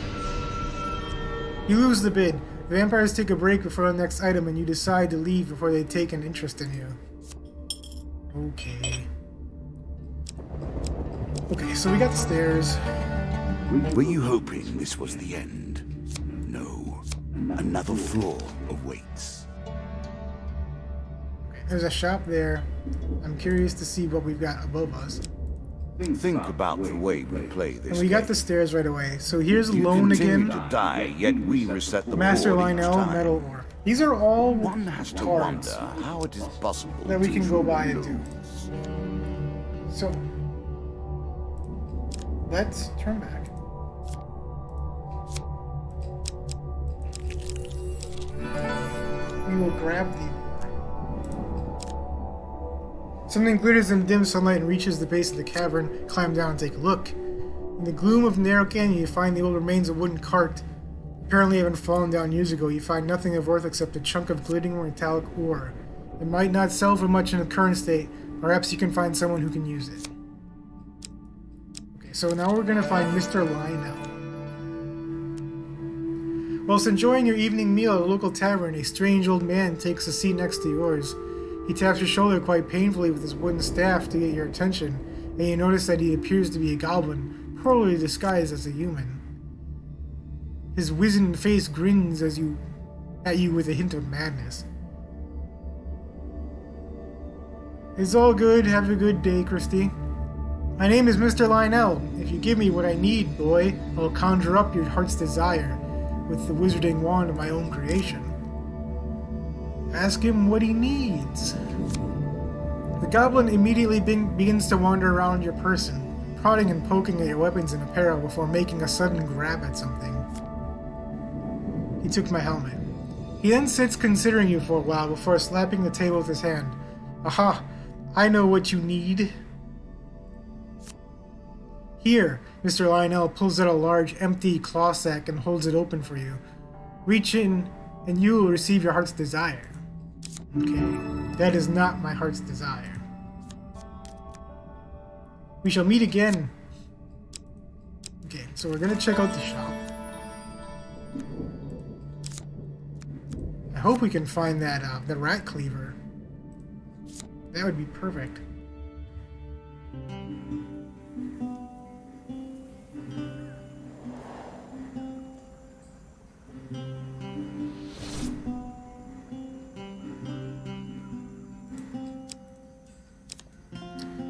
You lose the bid. The vampires take a break before the next item and you decide to leave before they take an interest in you. Okay. Okay, so we got the stairs. Were you hoping this was the end? No. Another floor awaits. Okay, there's a shop there. I'm curious to see what we've got above us. Think about the way we play this And we got game. the stairs right away. So here's You Lone continue again. to die, yet we reset the Master board each Lionel, time. Metal Ore. These are all One has to cards wonder how it is possible that we to can go by and lose. do. So, let's turn back. We will grab the ore. Something glitters in dim sunlight and reaches the base of the cavern. Climb down and take a look. In the gloom of the narrow canyon, you find the old remains of a wooden cart. Apparently having fallen down years ago, you find nothing of worth except a chunk of glittering metallic ore. It might not sell for much in the current state. Perhaps you can find someone who can use it. Okay, so now we're going to find Mr. Lionel. Whilst enjoying your evening meal at a local tavern, a strange old man takes a seat next to yours. He taps your shoulder quite painfully with his wooden staff to get your attention, and you notice that he appears to be a goblin, poorly disguised as a human. His wizened face grins at you with a hint of madness. It's all good. Have a good day, Christy. My name is Mr. Lionel. If you give me what I need, boy, I'll conjure up your heart's desire with the wizarding wand of my own creation. Ask him what he needs. The goblin immediately begins to wander around your person, prodding and poking at your weapons and apparel before making a sudden grab at something. He took my helmet. He then sits considering you for a while before slapping the table with his hand. Aha! I know what you need. Here, Mr. Lionel pulls out a large, empty cloth sack and holds it open for you. Reach in, and you will receive your heart's desire. Okay, that is not my heart's desire. We shall meet again. Okay, so we're gonna check out the shop. I hope we can find that the rat cleaver. That would be perfect.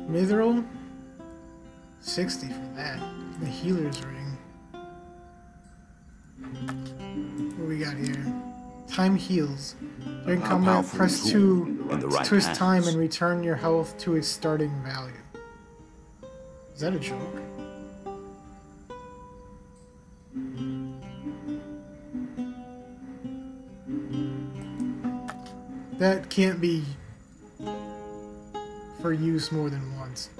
Mithril? 60 for that. The healer's ring. What do we got here? Time heals. During combat, press 2 to twist time and return your health to its starting value. Is that a joke? That can't be for use more than once.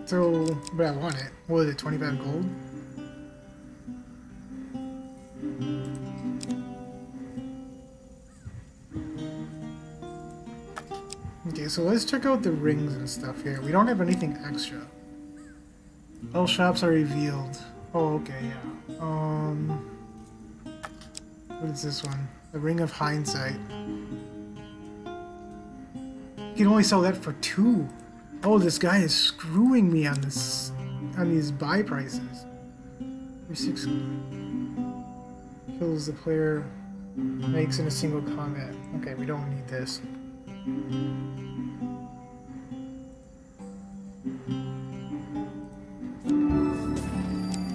So, but I want it. What is it, 25 gold? Okay, so let's check out the rings and stuff here. We don't have anything extra. All shops are revealed. Oh, okay, yeah. What is this one? The Ring of Hindsight. You can only sell that for 2. Oh, this guy is screwing me on this, on these buy prices. 6 kills the player makes in a single combat. Okay, we don't need this.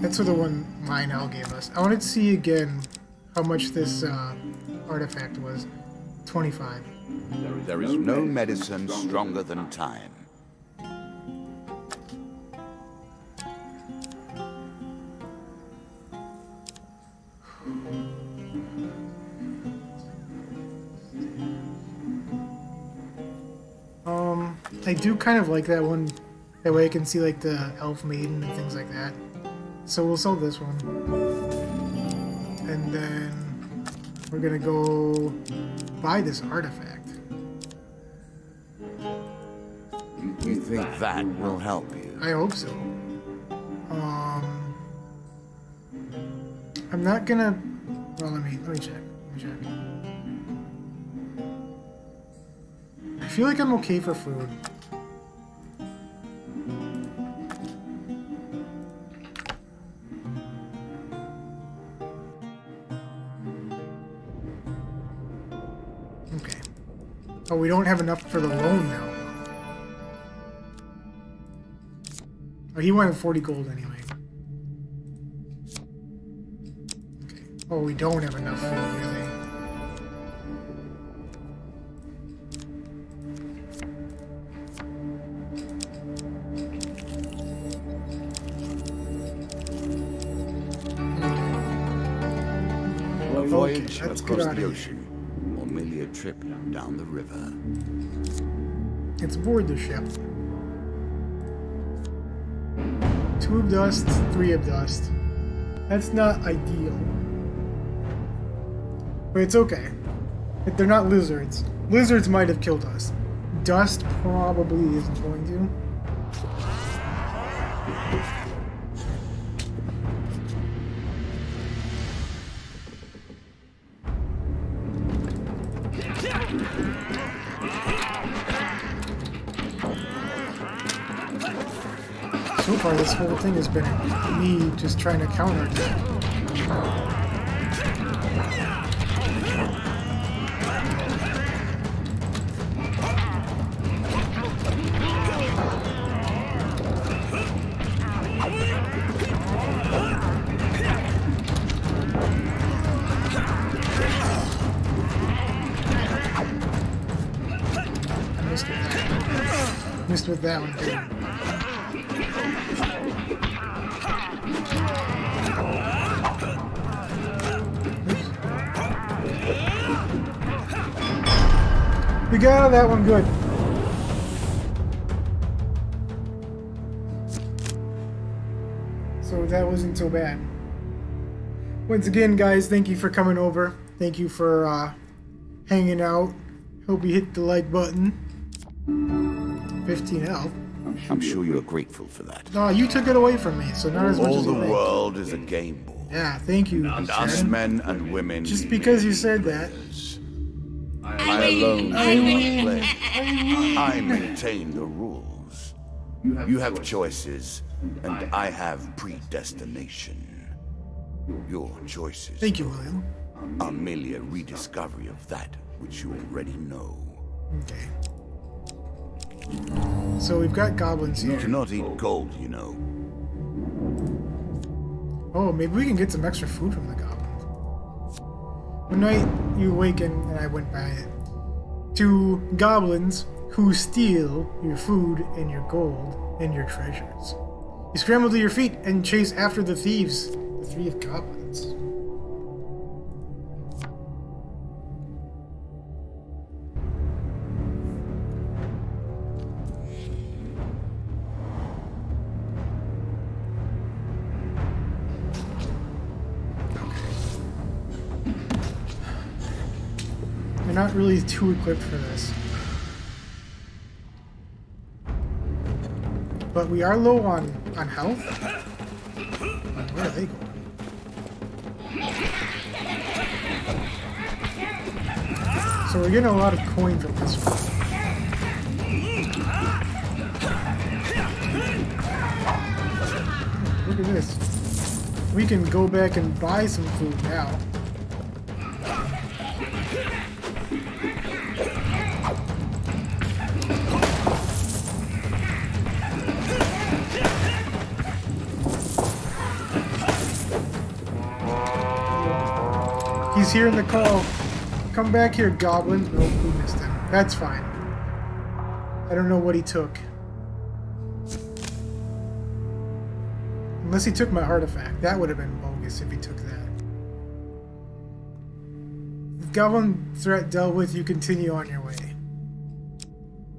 That's what the one Lionel gave us. I wanted to see again how much this artifact was. 25. There is no medicine stronger than time. I do kind of like that one. That way I can see like the elf maiden and things like that. So we'll sell this one. And then we're gonna go buy this artifact. You think that will help you? I hope so. I'm not gonna. Well, let me check. I feel like I'm okay for food. Okay. Oh, we don't have enough for the loan now. Oh, he wanted 40 gold anyway. Okay. Oh, we don't have enough food, really. A voyage let's get across out the of ocean, or merely a trip down the river. Let's board the ship. 2 of dust, 3 of dust. That's not ideal. But it's okay. They're not lizards. Lizards might have killed us. Dust probably isn't going to. So far, this whole thing has been me just trying to counter attack. Missed with that one, too. We got out of that one good. So that wasn't so bad. Once again, guys, thank you for coming over. Thank you for hanging out. Hope you hit the like button. 15 health. I'm sure you're grateful for that. No, you took it away from me, so not as much All as the you think. world is a game board. Yeah, thank you. And us men and women. Just because you said that. I alone play. I maintain the rules. You have choices, and I have predestination. Your choices Thank you, William. are merely a rediscovery of that which you already know. Okay. So we've got goblins You here. cannot eat gold, you know. Oh, maybe we can get some extra food from the goblins. One night you awaken, and I went by it. 2 goblins who steal your food and your gold and your treasures. You scramble to your feet and chase after the thieves, the 3 goblins. We're not really too equipped for this. But we are low on health. Where are they going? So we're getting a lot of coin from this one. Look at this. We can go back and buy some food now. He's hearing the call. Come back here, goblin. Nope, we missed him. That's fine. I don't know what he took. Unless he took my artifact. That would have been bogus if he took that. With goblin threat dealt with, you continue on your way.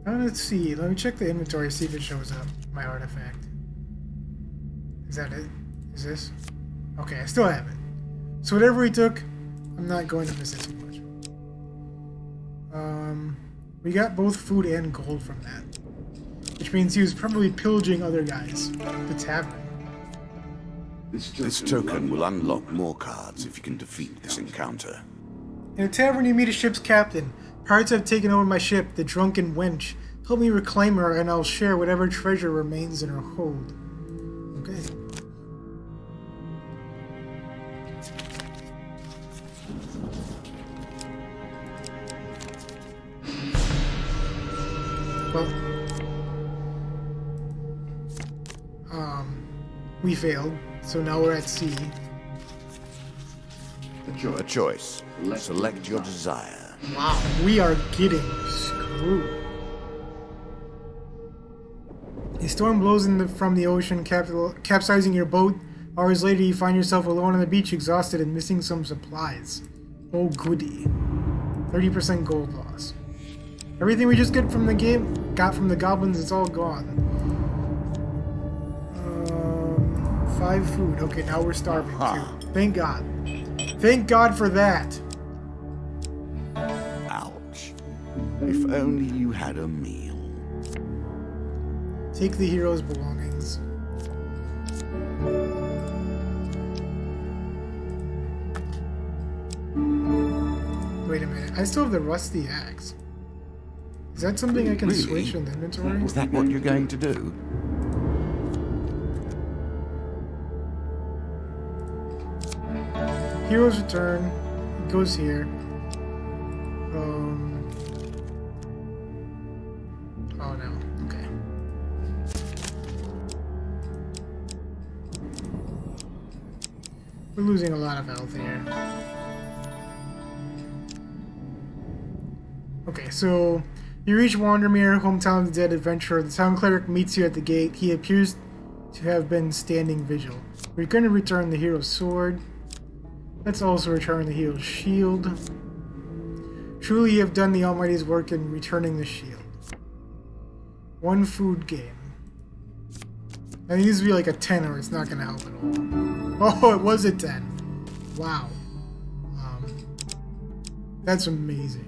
Let's see. Let me check the inventory, see if it shows up. My artifact. Is that it? Is this? Okay, I still have it. So whatever he took, I'm not going to miss it too much. We got both food and gold from that. Which means he was probably pillaging other guys. The tavern. This token will unlock more cards if you can defeat this encounter. In a tavern you meet a ship's captain. Pirates have taken over my ship, the drunken wench. Help me reclaim her and I'll share whatever treasure remains in her hold. Okay. Well, we failed, so now we're at sea. A choice. Select your desire. Wow, we are getting screwed. A storm blows from the ocean, capsizing your boat. Hours later, you find yourself alone on the beach, exhausted and missing some supplies. Oh goody. 30% gold loss. Everything we just got from the goblins, it's all gone. 5 food. Okay, now we're starving too. Thank God. Thank God for that. Ouch. If only you had a meal. Take the hero's belongings. Wait a minute. I still have the rusty axe. Is that something I can switch in the inventory? Is that what you're going to do? Hero's return. It goes here. Oh no. Okay. We're losing a lot of health here. Okay, so you reach Wandermere, hometown of the dead adventurer. The town cleric meets you at the gate. He appears to have been standing vigil. We're going to return the hero's sword. Let's also return the hero's shield. Truly you have done the Almighty's work in returning the shield. 1 food game. That needs to be like a 10 or it's not going to help at all. Oh, it was a 10. Wow. That's amazing.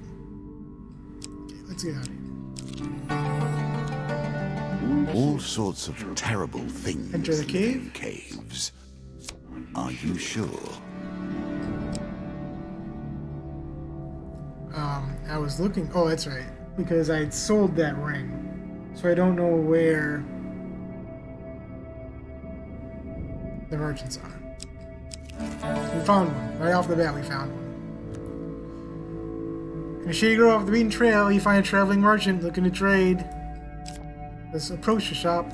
Okay, let's get out of here. All sorts of terrible things. Enter the cave? In caves. Are you sure? I was looking. Oh, that's right. Because I had sold that ring. So I don't know where the merchants are. We found one. Right off the bat, we found one. In a shady grove off the beaten trail, you find a traveling merchant looking to trade. Let's approach the shop.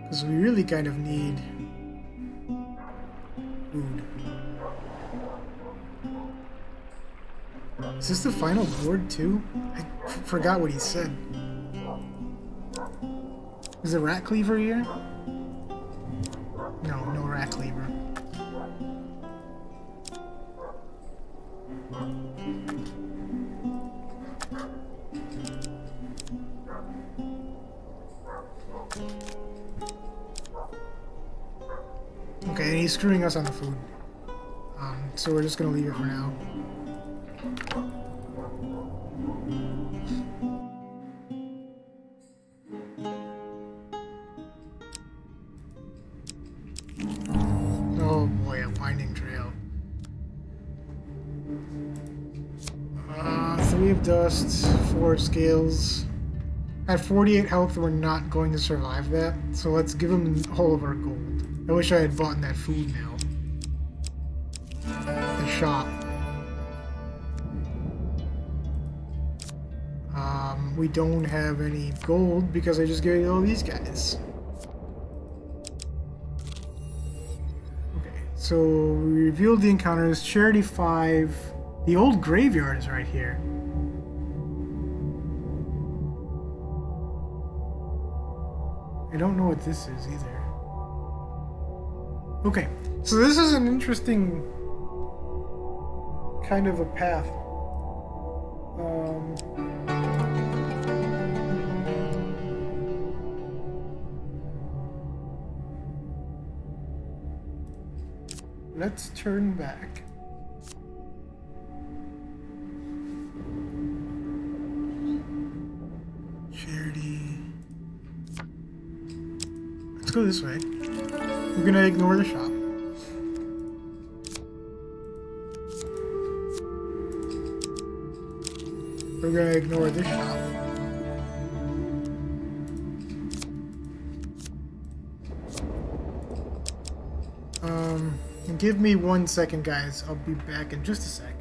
Because we really kind of need food. Is this the final board too? I forgot what he said. Is there rat cleaver here? No, no rat cleaver. Okay, and he's screwing us on the food. So we're just gonna leave it for now. Oh boy, a winding trail. 3 of dust, 4 scales. At 48 health, we're not going to survive that, so let's give him all of our gold. I wish I had bought that food now. The shop. We don't have any gold because I just gave all these guys. Okay, so we revealed the encounters. Charity 5. The old graveyard is right here. I don't know what this is either. Okay, so this is an interesting kind of a path. Let's turn back. Charity. Let's go this way. We're gonna ignore the shop. We're gonna ignore this shop. Give me 1 second, guys. I'll be back in just a sec.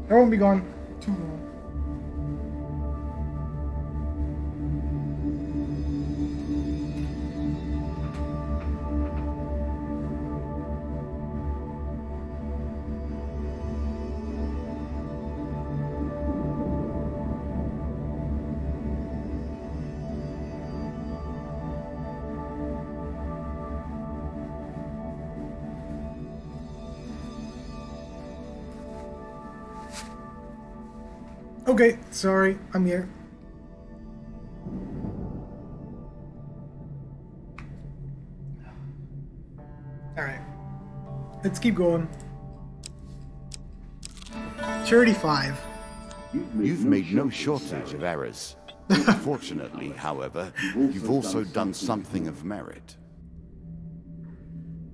I won't be gone too long. Okay, sorry, I'm here. Alright. Let's keep going. 35. You've made no shortage of errors. Fortunately, however, you've also done something of merit.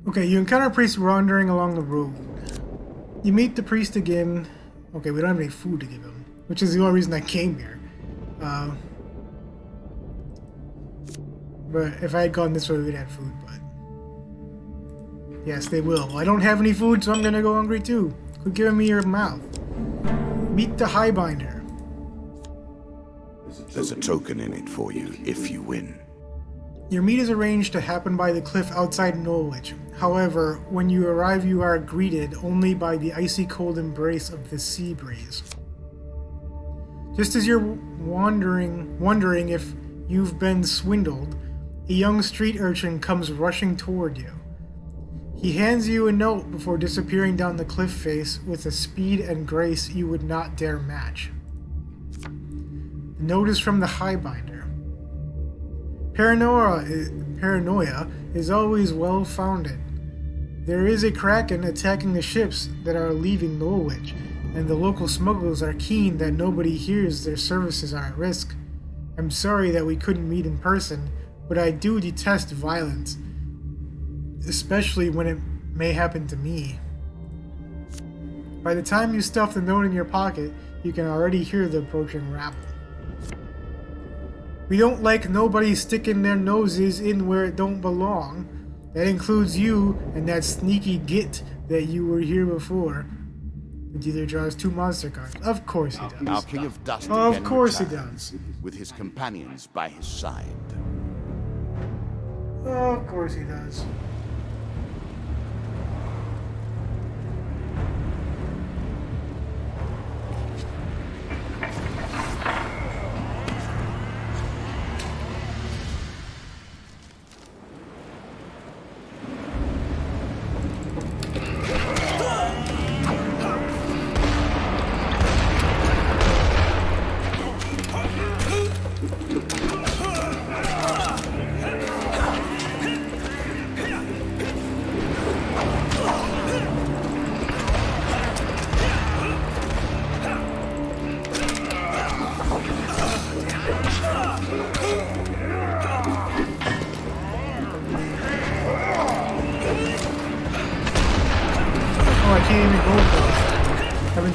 Okay, you encounter a priest wandering along the road. You meet the priest again. Okay, we don't have any food to give him, which is the only reason I came here. But if I had gone this way, we'd have food, but... Yes, they will. Well, I don't have any food, so I'm gonna go hungry too. Quit giving me your mouth. Meet the Highbinder. There's a token in it for you if you win. Your meet is arranged to happen by the cliff outside Norwich. However, when you arrive, you are greeted only by the icy cold embrace of the sea breeze. Just as you're wondering if you've been swindled, a young street urchin comes rushing toward you. He hands you a note before disappearing down the cliff face with a speed and grace you would not dare match. The note is from the Highbinder. Paranoia is always well-founded. There is a kraken attacking the ships that are leaving Norwich, and the local smugglers are keen that nobody hears their services are at risk. I'm sorry that we couldn't meet in person, but I do detest violence, especially when it may happen to me. By the time you stuff the note in your pocket, you can already hear the approaching rabble. We don't like nobody sticking their noses in where it don't belong. That includes you and that sneaky git that you were here before. The dealer draws 2 monster cards. Of course he does. Our King of Dust Of course he returns, does. with his companions by his side. Of course he does.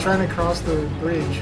Trying to cross the bridge.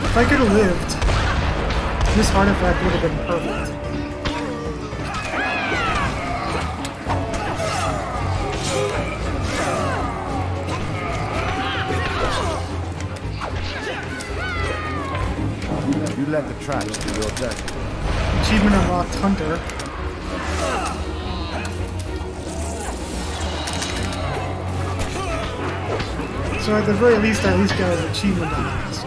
If I could have lived, this artifact would have been perfect. You let the tracks do your death. Achievement unlocked, Hunter. So at the very least, I at least got an achievement on this.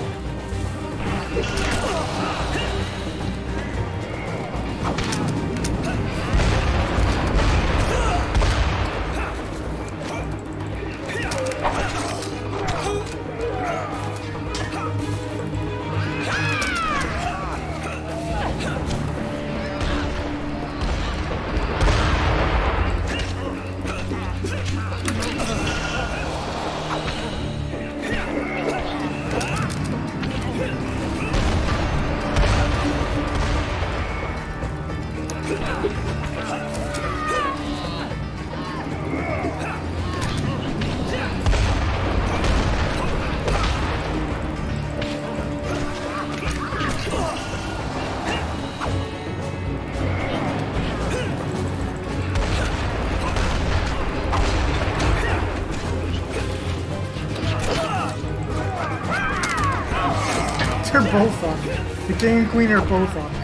both on me. The king and queen are both on me.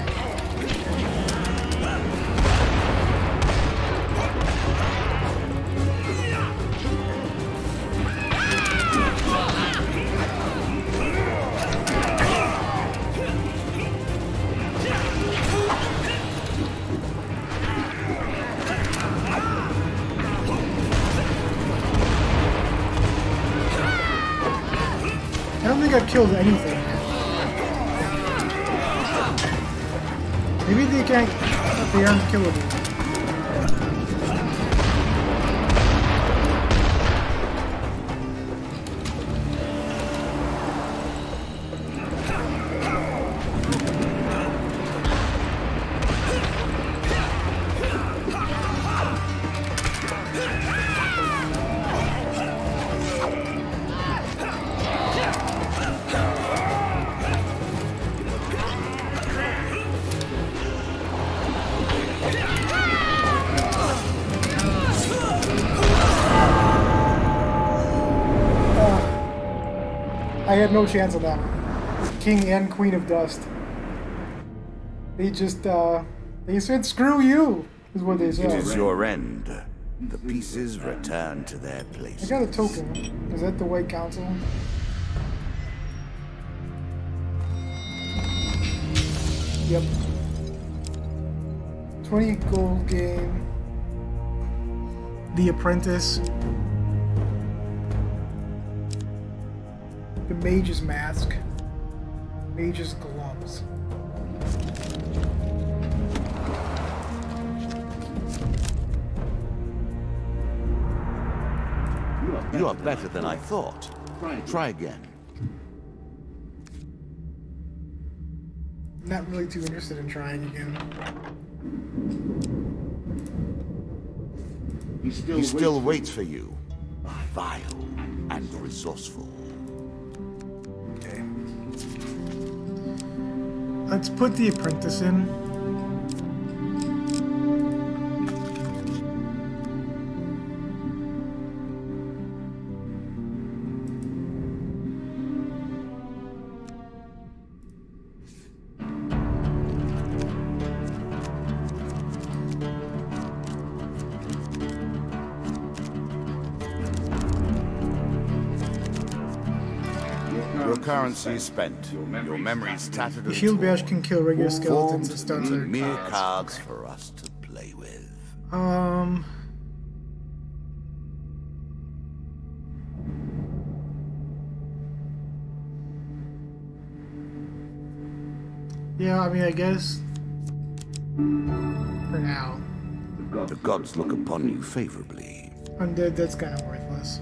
I don't think I've killed anything. Maybe they can't. They aren't killable. I had no chance of that. King and Queen of Dust. They just, they said, screw you, is what they said. It is your end. The pieces return to their place. I got a token. Is that the White Council? Yep. 20 gold game. The Apprentice. The Mage's Mask. Mage's Gloves. You are better than I thought. Try again. Not really too interested in trying again. He still waits for you. Vile and resourceful. Okay. Let's put the Apprentice in. Your currency is spent. Your memories tattered The and Shield torn. Bash can kill regular skeletons and Formed stuns into their mere cards. cards for us to play with. Yeah, I mean, I guess for now. The gods look upon you favorably. Undead, that's kind of worthless.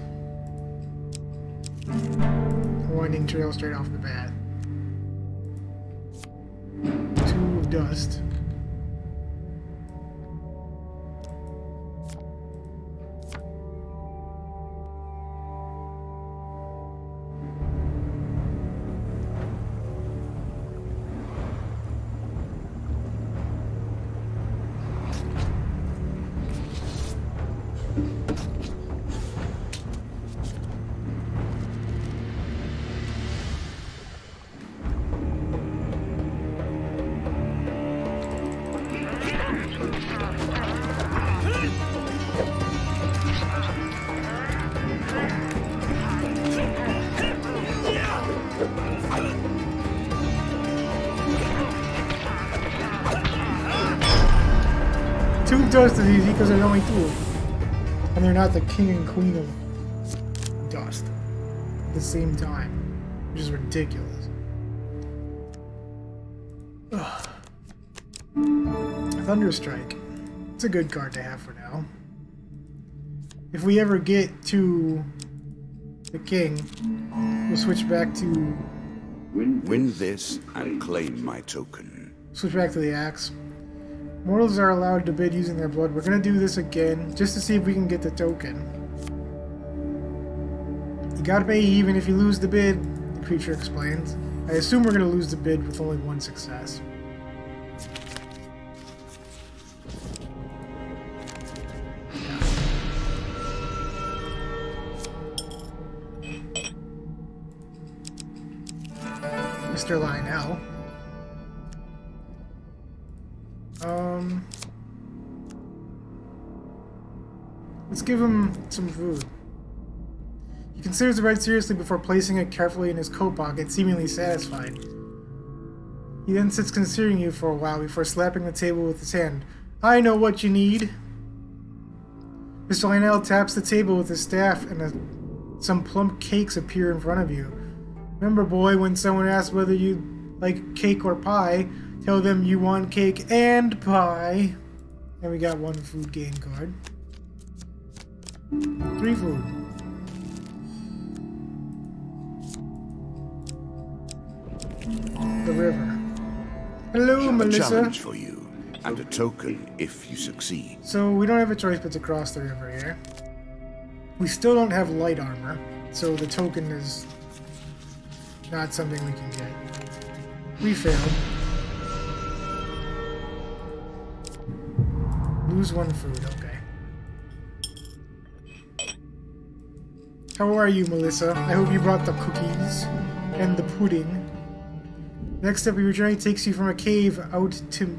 A winding trail straight off the bat. 2 of dust. Two dust is easy because there's only 2 of them. And they're not the king and queen of dust at the same time, which is ridiculous. Ugh. Thunderstrike. It's a good card to have for now. If we ever get to the king, we'll switch back to... Win this and claim my token. Switch back to the axe. Mortals are allowed to bid using their blood. We're gonna do this again, just to see if we can get the token. You gotta pay even if you lose the bid, the creature explains. I assume we're gonna lose the bid with only 1 success. Mr. Lionel. Let's give him some food. He considers the bread seriously before placing it carefully in his coat pocket, seemingly satisfied. He then sits considering you for a while before slapping the table with his hand. I know what you need. Mr. Lionel taps the table with his staff and some plump cakes appear in front of you. Remember, boy, when someone asks whether you like cake or pie, tell them you want cake and pie. And we got 1 food gain card. 3 food. The river. Hello, Melissa. A challenge for you, and a token if you succeed. So we don't have a choice but to cross the river here. We still don't have light armor, so the token is not something we can get. We failed. Lose 1 food, okay. How are you, Melissa? I hope you brought the cookies and the pudding. Next up, your journey takes you from a cave out to the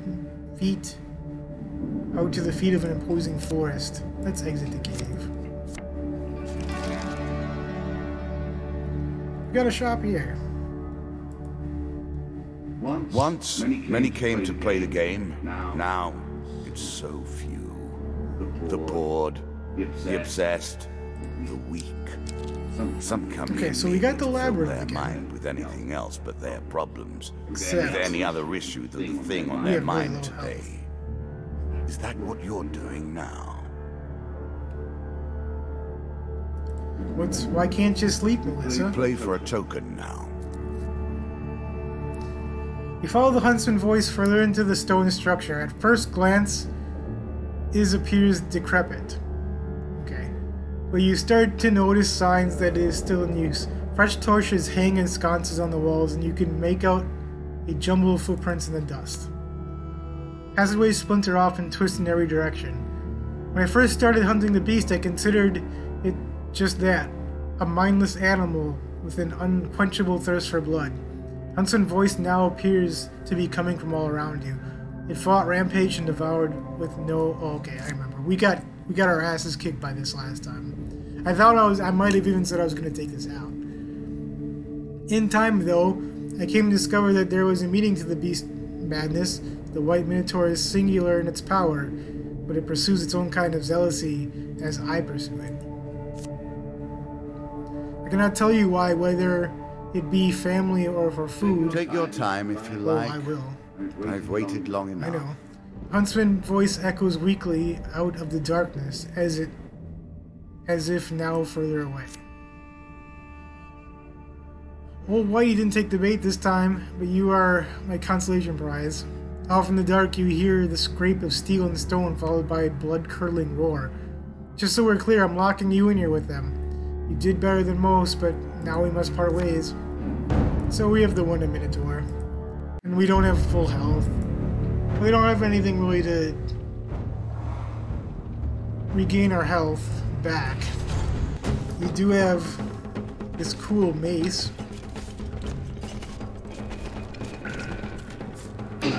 feet of an imposing forest. Let's exit the cave. We got a shop here. Once, many came to play the game. Now, it's so few. The bored, the obsessed, the weak. Some come Okay, in so we got the to fill labyrinth their again. mind with anything else but their problems. Except With any other issue than the thing on we their have very mind low today. health. Is that what you're doing now? Why can't you sleep, Melissa? Play for a token now. You follow the huntsman voice further into the stone structure. At first glance, it appears decrepit. Okay. But you start to notice signs that it is still in use. Fresh torches hang in sconces on the walls, and you can make out a jumble of footprints in the dust. Passageways splinter off and twist in every direction. When I first started hunting the beast, I considered it just that, a mindless animal with an unquenchable thirst for blood. Huntsman's voice now appears to be coming from all around you. It fought, rampaged, and devoured with no... Oh, okay, I remember. We got our asses kicked by this last time. I might have even said I was going to take this out. In time, though, I came to discover that there was a meaning to the beast madness. The white minotaur is singular in its power, but it pursues its own kind of zealousy as I pursue it. I cannot tell you why, whether it be family or for food. Take your time if you like. I will. I've waited long enough. I know. Huntsman's voice echoes weakly out of the darkness, as if now further away. Old Whitey didn't take the bait this time, but you are my consolation prize. Off in the dark, you hear the scrape of steel and stone, followed by a blood-curdling roar. Just so we're clear, I'm locking you in here with them. You did better than most, but now we must part ways. So we have the one Minotaur. And we don't have full health. We don't have anything really to regain our health back. We do have this cool mace. He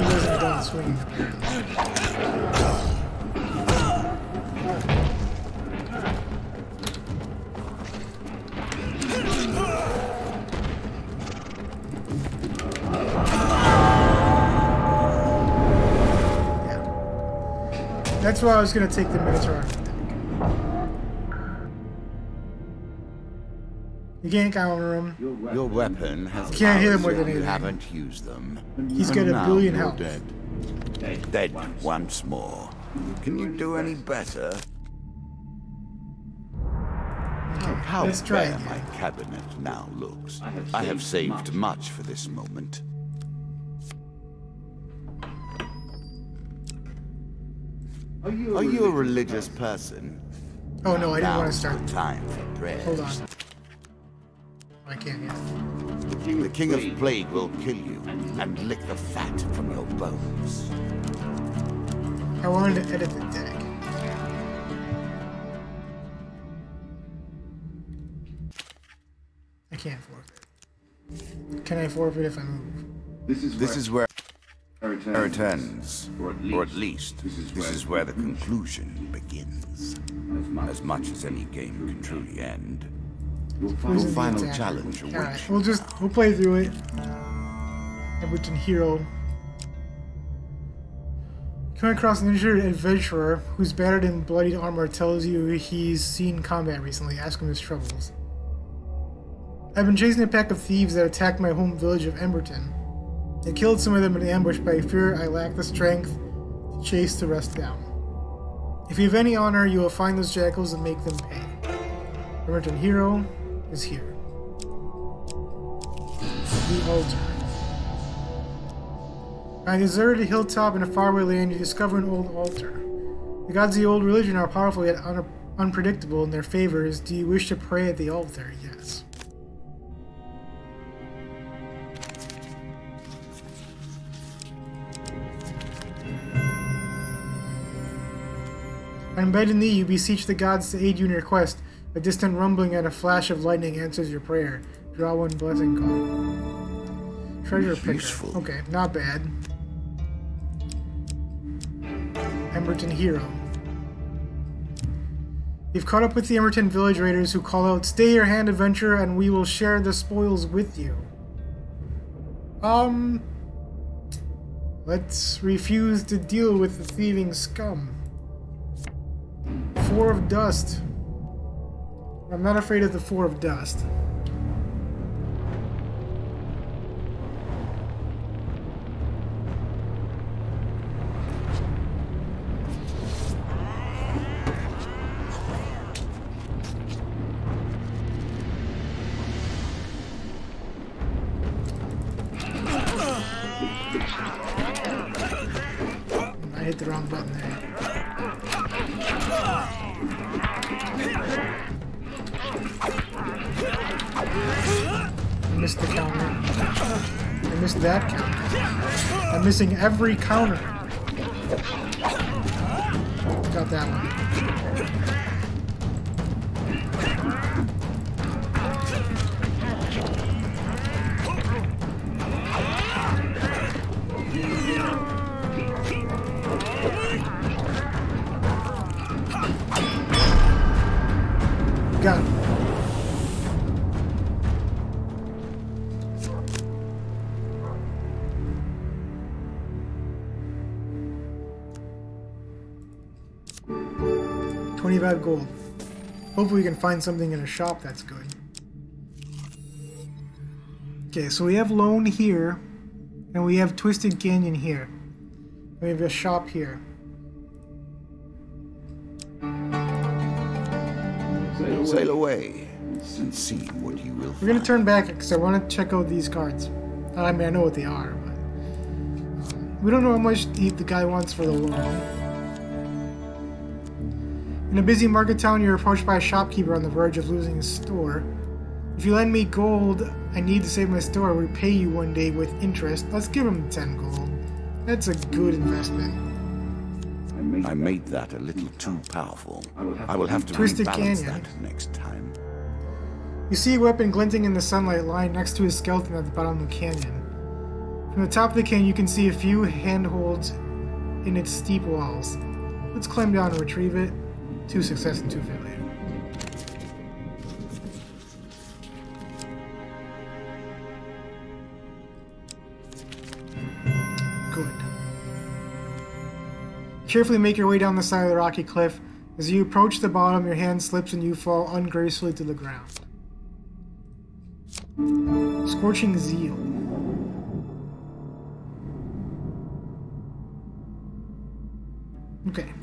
wasn't done swinging, apparently. That's why I was going to take the Minotaur out of the deck. You can't counter him. Your weapon has Can't hit him with powers, anything. You haven't used them. He's got And a now billion you're health. Dead. Dead once more. Can you do any better? How Let's try bare again. my cabinet now looks. I have saved much for this moment. Are you a religious person? Oh no, I didn't want to Now's start. the time for prayers. Hold on. I can't yet. The King of Plague will kill you and lick the fat from your bones. I wanted to edit the deck. can't forfeit. Can I forfeit if I move? This is where it ends, or at least this is where the conclusion begins. As much as any game can truly end. Your final challenge awaits. Alright, we'll play through it. Everton Hero. Come across an injured adventurer whose battered and bloodied armor tells you he's seen combat recently. Ask him his troubles. I've been chasing a pack of thieves that attacked my home village of Emberton. I killed some of them in ambush, but I fear I lack the strength to chase the rest down. If you have any honor, you will find those jackals and make them pay. Emberton Hero is here. The altar. On a deserted hilltop in a faraway land, you discover an old altar. The gods of the old religion are powerful yet unpredictable in their favors. Do you wish to pray at the altar? Yes. On bended knee, you beseech the gods to aid you in your quest. A distant rumbling and a flash of lightning answers your prayer. Draw one blessing card. Treasure picker. Okay, not bad. Emberton Hero. You've caught up with the Emberton village raiders who call out, "Stay your hand, adventurer, and we will share the spoils with you." Let's refuse to deal with the thieving scum. 4 of dust. I'm not afraid of the 4 of dust. I hit the wrong button there. I missed the counter. I missed that counter. I'm missing every counter. Got that one. Got it. $25 gold. Hopefully we can find something in a shop that's good. Okay, so we have Lone here, and we have Twisted Canyon here. We have a shop here. Sail away and see what you will find. We're gonna turn back because I want to check out these cards. I mean, I know what they are, but we don't know how much the guy wants for the loan. In a busy market town, you're approached by a shopkeeper on the verge of losing his store. If you lend me gold, I need to save my store. I'll repay you one day with interest. Let's give him 10 gold. That's a good investment. I made that a little too powerful. I will have to Twisted rebalance Canyon. that next time. You see a weapon glinting in the sunlight lying next to his skeleton at the bottom of the canyon. From the top of the canyon, you can see a few handholds in its steep walls. Let's climb down and retrieve it. 2 success and 2 failure. Good. Carefully make your way down the side of the rocky cliff. As you approach the bottom, your hand slips and you fall ungracefully to the ground. Scorching Zeal. Okay.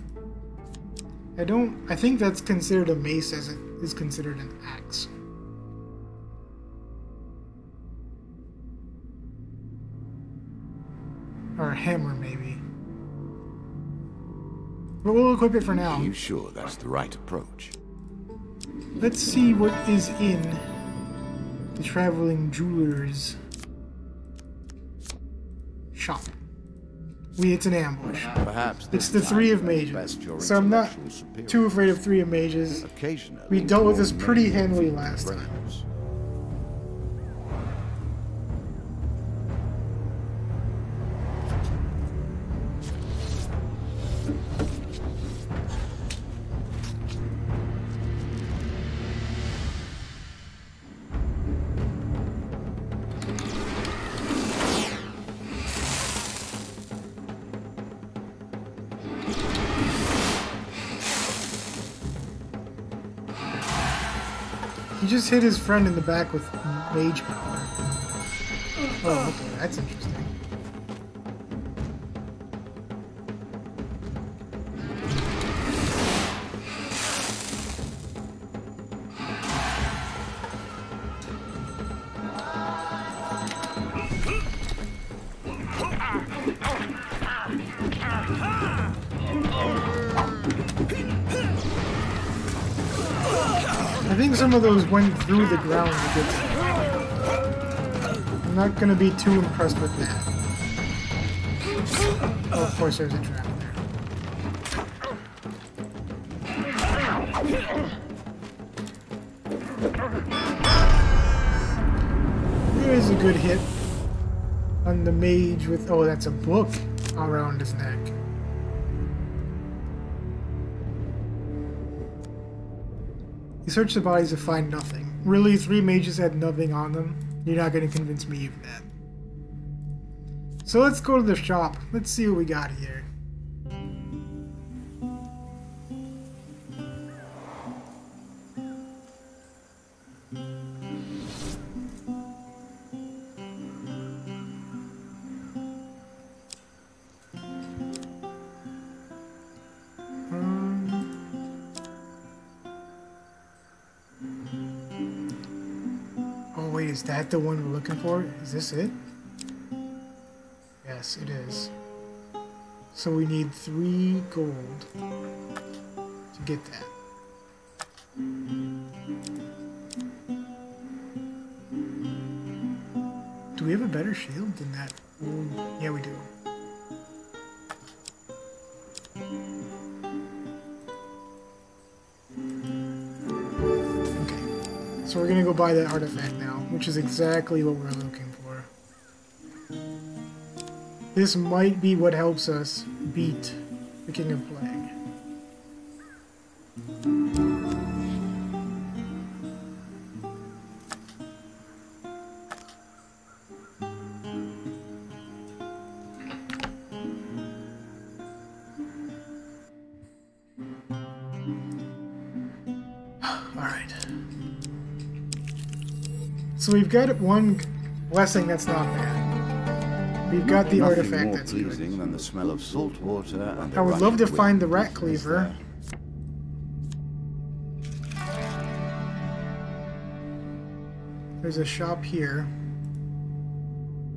I think that's considered a mace as it is considered an axe. Or a hammer, maybe. But we'll equip it for now. Are you sure that's the right approach? Let's see what is in the traveling jeweler's shop. It's an ambush. Perhaps It's the 3 of mages, so I'm not too afraid of 3 of mages. Occasionally, We dealt with this pretty handily last time. He just hit his friend in the back with mage power. Oh, okay, that's interesting. I think some of those went through the ground a bit. I'm not gonna be too impressed with that. Oh, of course there's a trap there. There is a good hit on the mage with... Oh, that's a book around his neck. You search the bodies to find nothing. Really, 3 mages had nothing on them? You're not going to convince me of that. So let's go to the shop. Let's see what we got here. Wait, is that the one we're looking for? Is this it? Yes, it is. So we need 3 gold to get that. Do we have a better shield than that? Yeah, we do. So we're gonna go buy that artifact now, which is exactly what we're looking for. This might be what helps us beat the King of Plague. Alright. So we've got one blessing that's not bad. We've got the artifact that's pleasing good. Than the smell of salt water and I would love to find the rat cleaver. There's a shop here.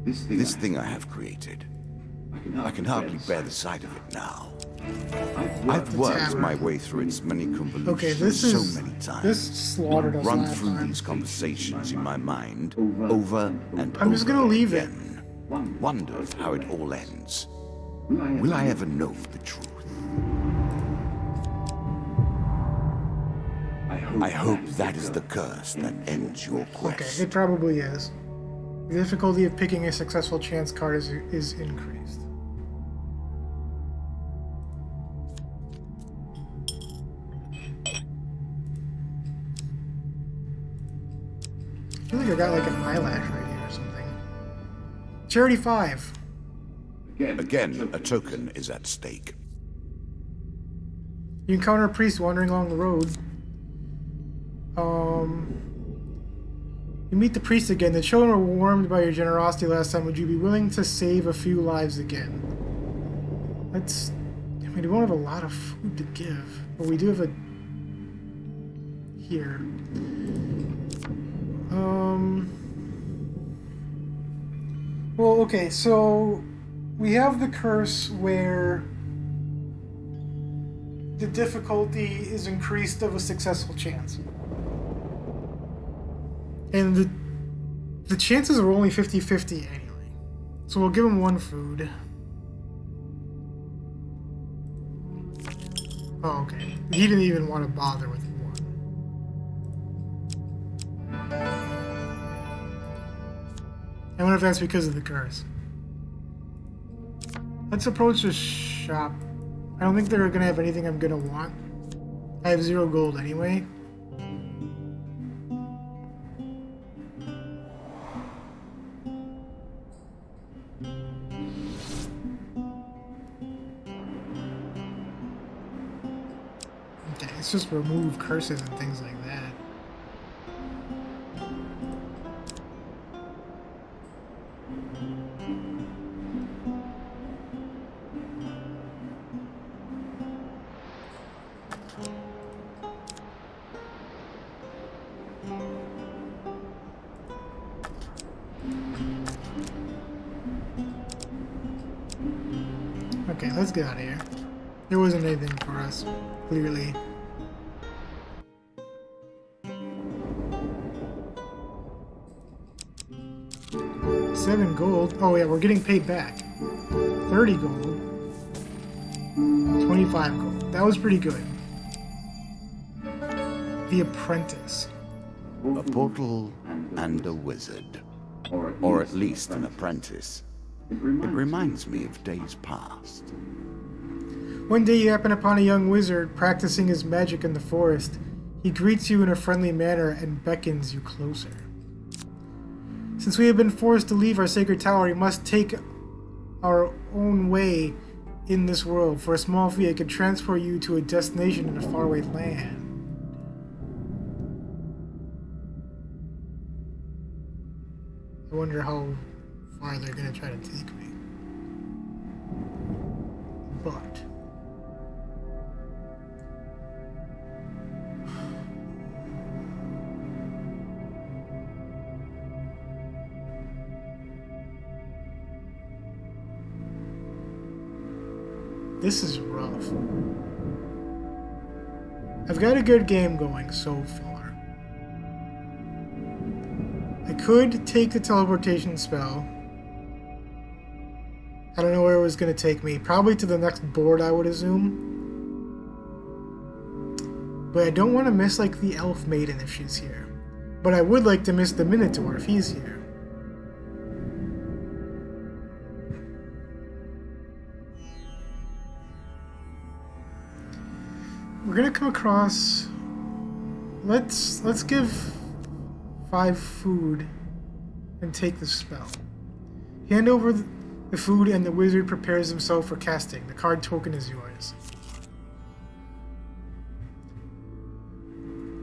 This thing I have created, I can hardly bear the sight of it now. I've worked my way through its many convolutions Okay, this is so many times. this slaughtered us Run last through time. these conversations in my mind over and I'm just gonna leave it. again. Wondered how it all ends. Will I ever know the truth? I hope that is the curse that ends your quest. Okay, it probably is. The difficulty of picking a successful chance card is increased. I feel like I got like an eyelash right here or something. Charity 5. Again, a token is at stake. You encounter a priest wandering along the road. You meet the priest again. The children were warmed by your generosity last time. Would you be willing to save a few lives again? Let's... I mean, we won't have a lot of food to give. But we do have a... Here. Well, okay, so... We have the curse where... the difficulty is increased of a successful chance. And the chances are only 50-50 anyway. So we'll give him 1 food. Oh, okay. He didn't even want to bother with 1. I wonder if that's because of the curse. Let's approach the shop. I don't think they're going to have anything I'm going to want. I have 0 gold anyway. Okay, let's just remove curses and things like that. Okay, let's get out of here. There wasn't anything for us, clearly. $7 gold. Oh yeah, we're getting paid back. 30 gold. 25 gold. That was pretty good. The Apprentice. A portal and a wizard. Or at least an apprentice. It reminds me of days past. One day you happen upon a young wizard practicing his magic in the forest. He greets you in a friendly manner and beckons you closer. Since we have been forced to leave our sacred tower, we must take our own way in this world. For a small fee, I could transport you to a destination in a faraway land. I wonder how far they're going to try to take me. But... this is rough. I've got a good game going so far. I could take the teleportation spell. I don't know where it was going to take me. Probably to the next board, I would assume. But I don't want to miss, like, the Elf Maiden if she's here. But I would like to miss the Minotaur if he's here. We're gonna come across... Let's give 5 food and take the spell. Hand over the food and the wizard prepares himself for casting. The card token is yours.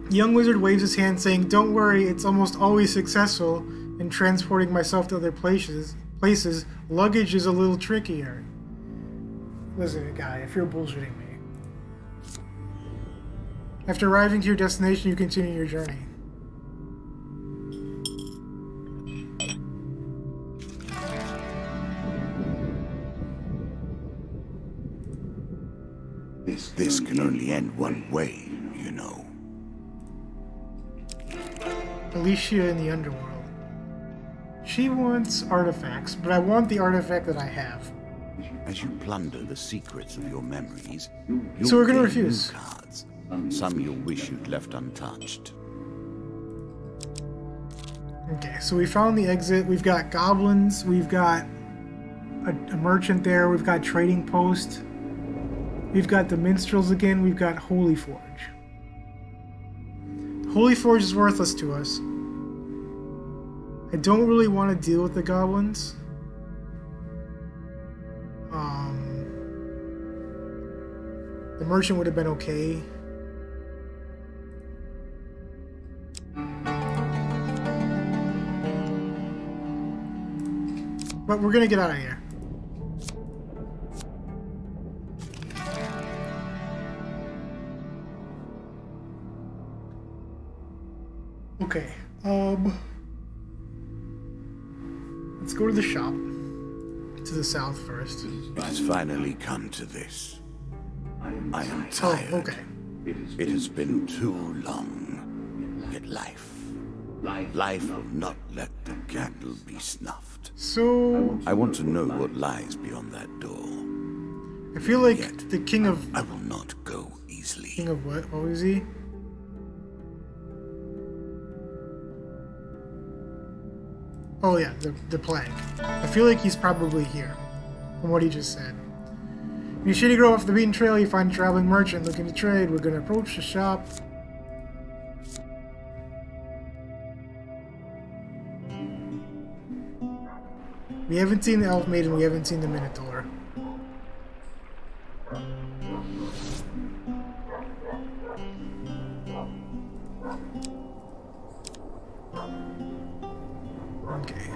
The young wizard waves his hand saying, "Don't worry, it's almost always successful in transporting myself to other places. Luggage is a little trickier." Listen, guy, if you're bullshitting me. After arriving to your destination, you continue your journey. This can only end one way, you know. Alicia in the underworld. She wants artifacts, but I want the artifact that I have. As you plunder the secrets of your memories, So we're gonna gain refuse. new cards. Some you'll wish you'd left untouched. Okay, so we found the exit. We've got goblins. We've got a merchant there. We've got trading post. We've got the minstrels again. We've got Holy Forge. Holy Forge is worthless to us. I don't really want to deal with the goblins. The merchant would have been okay. But we're gonna get out of here. Okay, let's go to the shop to the south first. It's finally come to this. I am tired. Oh, okay. It has been too long. Yet life will not let the candle be snuffed. So I want to know what lies beyond that door. I feel like Yet, the king of I will not go easily. king of what? What was he? Oh yeah, the plague. I feel like he's probably here, from what he just said. If you shitty grow off the beaten trail, you find a traveling merchant looking to trade. We're gonna approach the shop. We haven't seen the Elf Maiden, we haven't seen the Minotaur. Okay.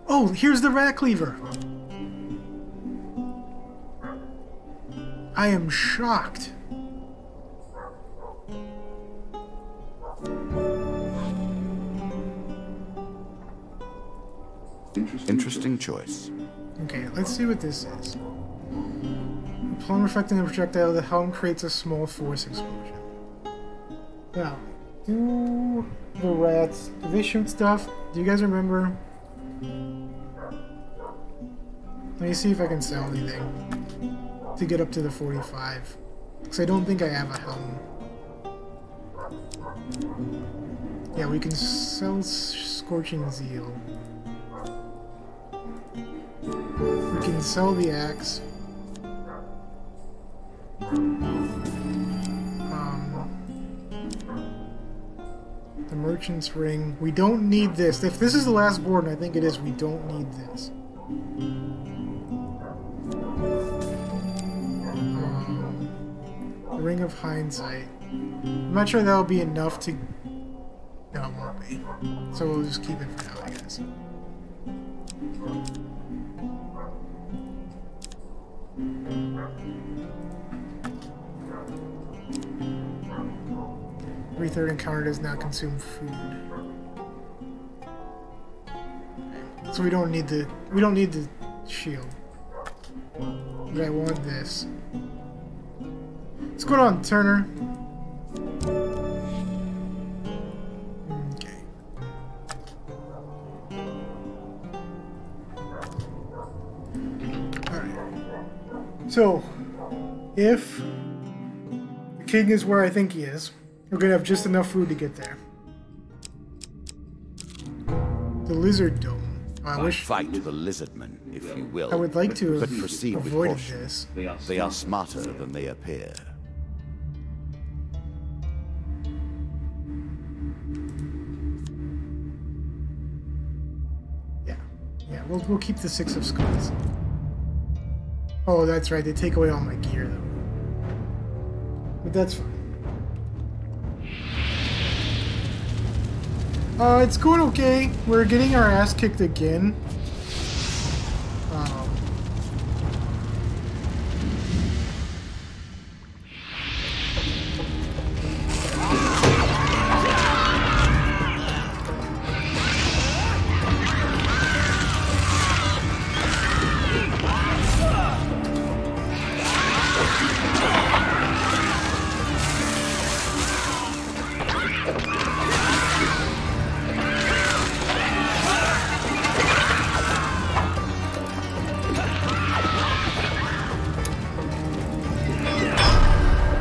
Oh, here's the rat cleaver. I am shocked. Interesting choice. Okay, let's see what this is. Upon reflecting the projectile, the helm creates a small force explosion. Now, do the rats, do they shoot stuff? Do you guys remember? Let me see if I can sell anything to get up to the 45. Because I don't think I have a helm. Yeah, we can sell Scorching Zeal. We can sell the axe. The Merchant's Ring. We don't need this. If this is the last board, and I think it is, we don't need this. The Ring of Hindsight. I'm not sure that'll be enough to... No, it won't be. So we'll just keep it for now, I guess. Every third encounter does not consume food. So we don't need the shield. But I want this. What's going on, Turner? Okay. Alright. So, if the king is where I think he is, we're gonna have just enough food to get there. The Lizard Dome. I wish Fight the lizardmen, if you will. I would like to but have proceed with avoided caution. this. They are smarter than they appear. Yeah, we'll keep the 6 of Skulls. Oh, that's right. They take away all my gear, though. But that's fine. It's going okay. We're getting our ass kicked again.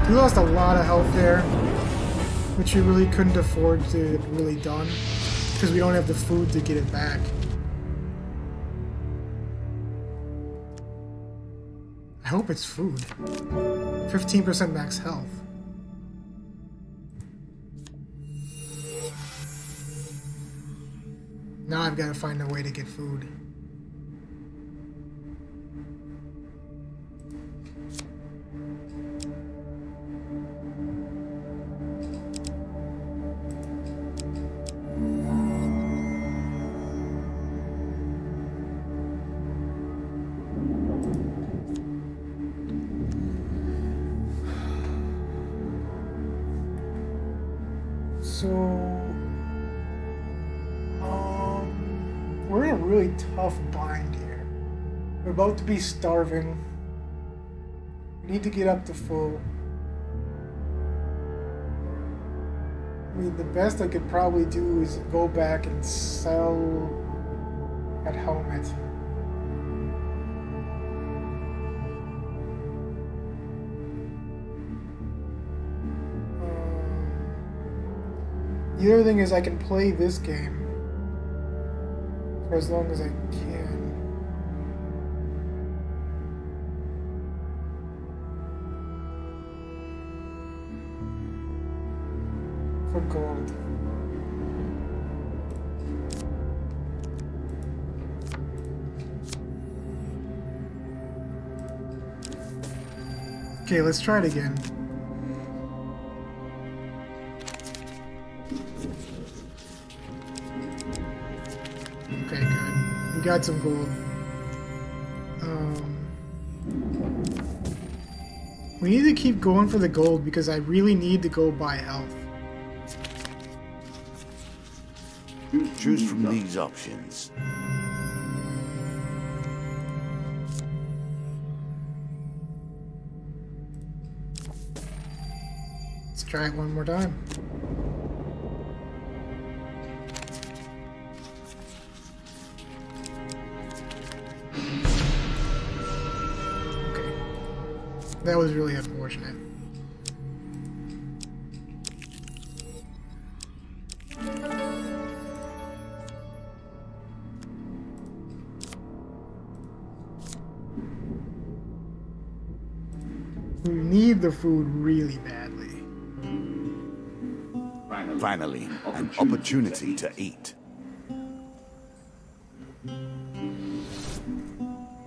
We lost a lot of health there, which we really couldn't afford to have really done, because we don't have the food to get it back. I hope it's food. 15% max health. Now I've got to find a way to get food. We're in a really tough bind here. We're about to be starving. We need to get up to full. I mean, the best I could probably do is go back and sell that helmet. The other thing is I can play this game for as long as I can. For gold. Okay, let's try it again. Okay, good. We got some gold. We need to keep going for the gold because I really need to go buy health. Choose from these options. try it one more time. Okay. That was really unfortunate. We need the food really badly. Finally, an opportunity to eat.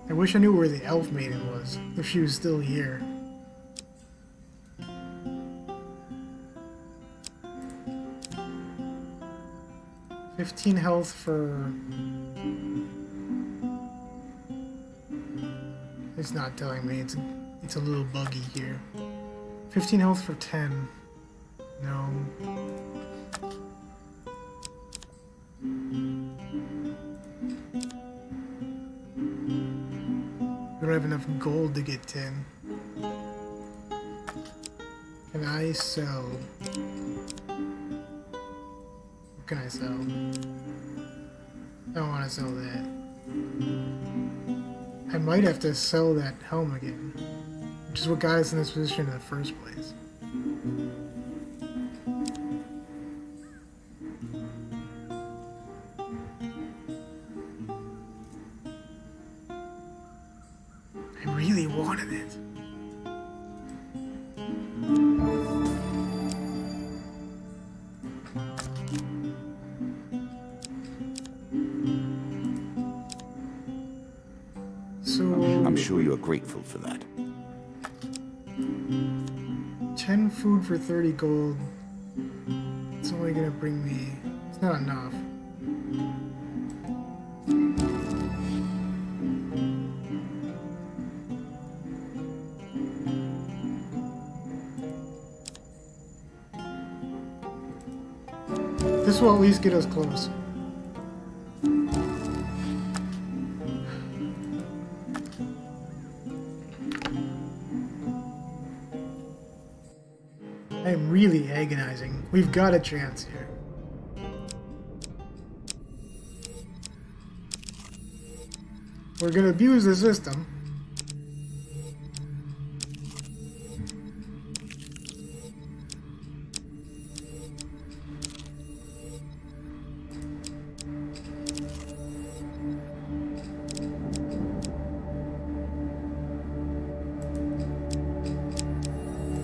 I wish I knew where the elf maiden was, if she was still here. $15 health for... It's not telling me, it's a little buggy here. 15 health for 10. No. We don't have enough gold to get 10. Can I sell? What can I sell? I don't want to sell that. I might have to sell that helm again, which is what got us in this position in the first place. I really wanted it. I'm sure you're grateful for that. 10 food for 30 gold. It's only gonna bring me... It's not enough. This will at least get us close. I am really agonizing. We've got a chance here. We're gonna abuse the system.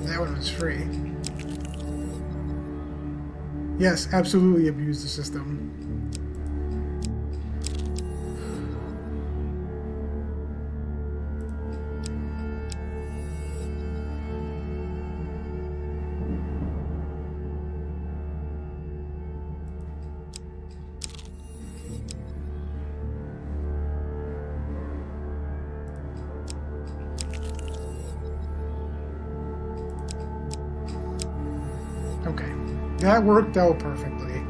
That one was free. Yes, absolutely abuse the system. Okay, that worked out perfectly.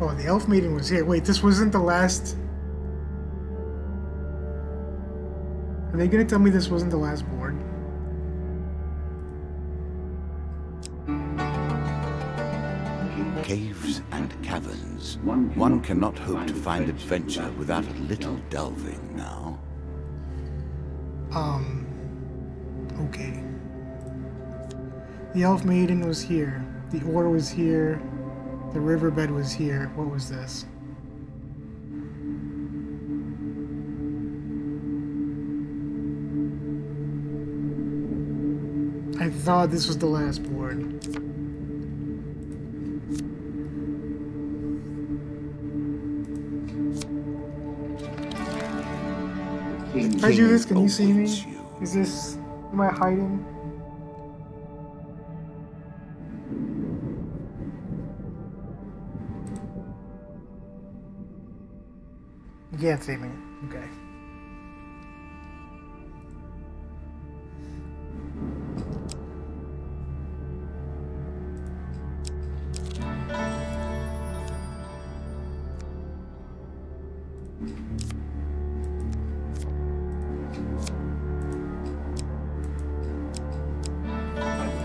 Oh, the elf maiden was here. Wait, this wasn't the last... Are they gonna tell me this wasn't the last board? Caves and caverns. One cannot hope to find adventure without a little delving now. Okay. The elf maiden was here. The ore was here. The riverbed was here. What was this? I thought this was the last board. If I do this, can you see me? Is this... Am I hiding? You can't see me. Okay.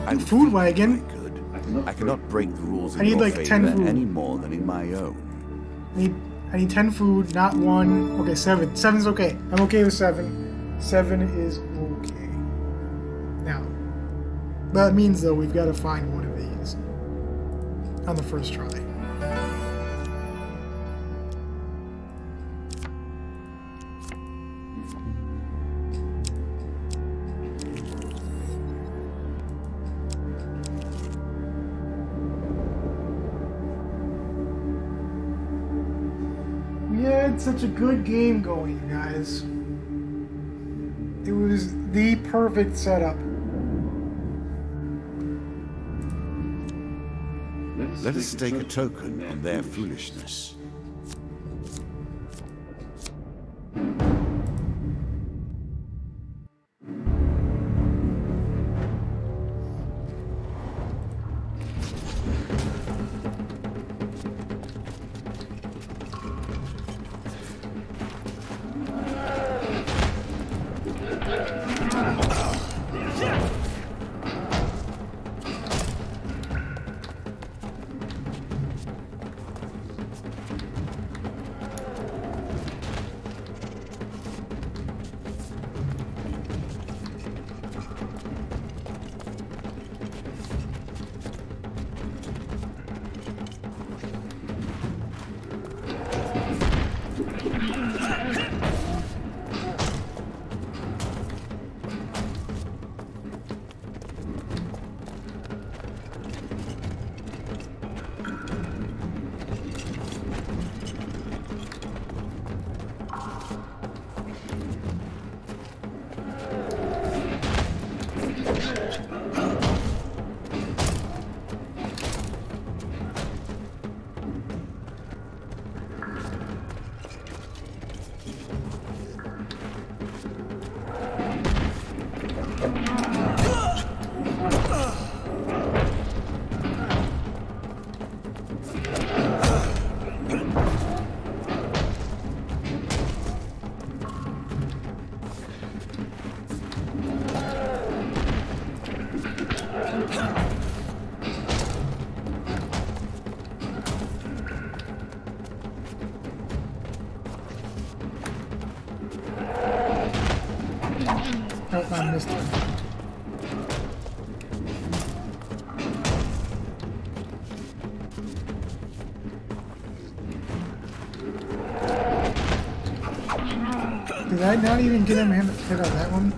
I food think wagon. I could. I cannot break the rules in I need, your like, 10 favor food. any more than in my own. I need 10 food, not 1. Okay, 7. 7's okay. I'm okay with 7. 7 is okay. Now, that means, though, we've got to find one of these on the first try. We had such a good game going, you guys. It was the perfect setup. Let us stake a token on their foolishness. Nope, I missed it. Did I not even get him hit on that one?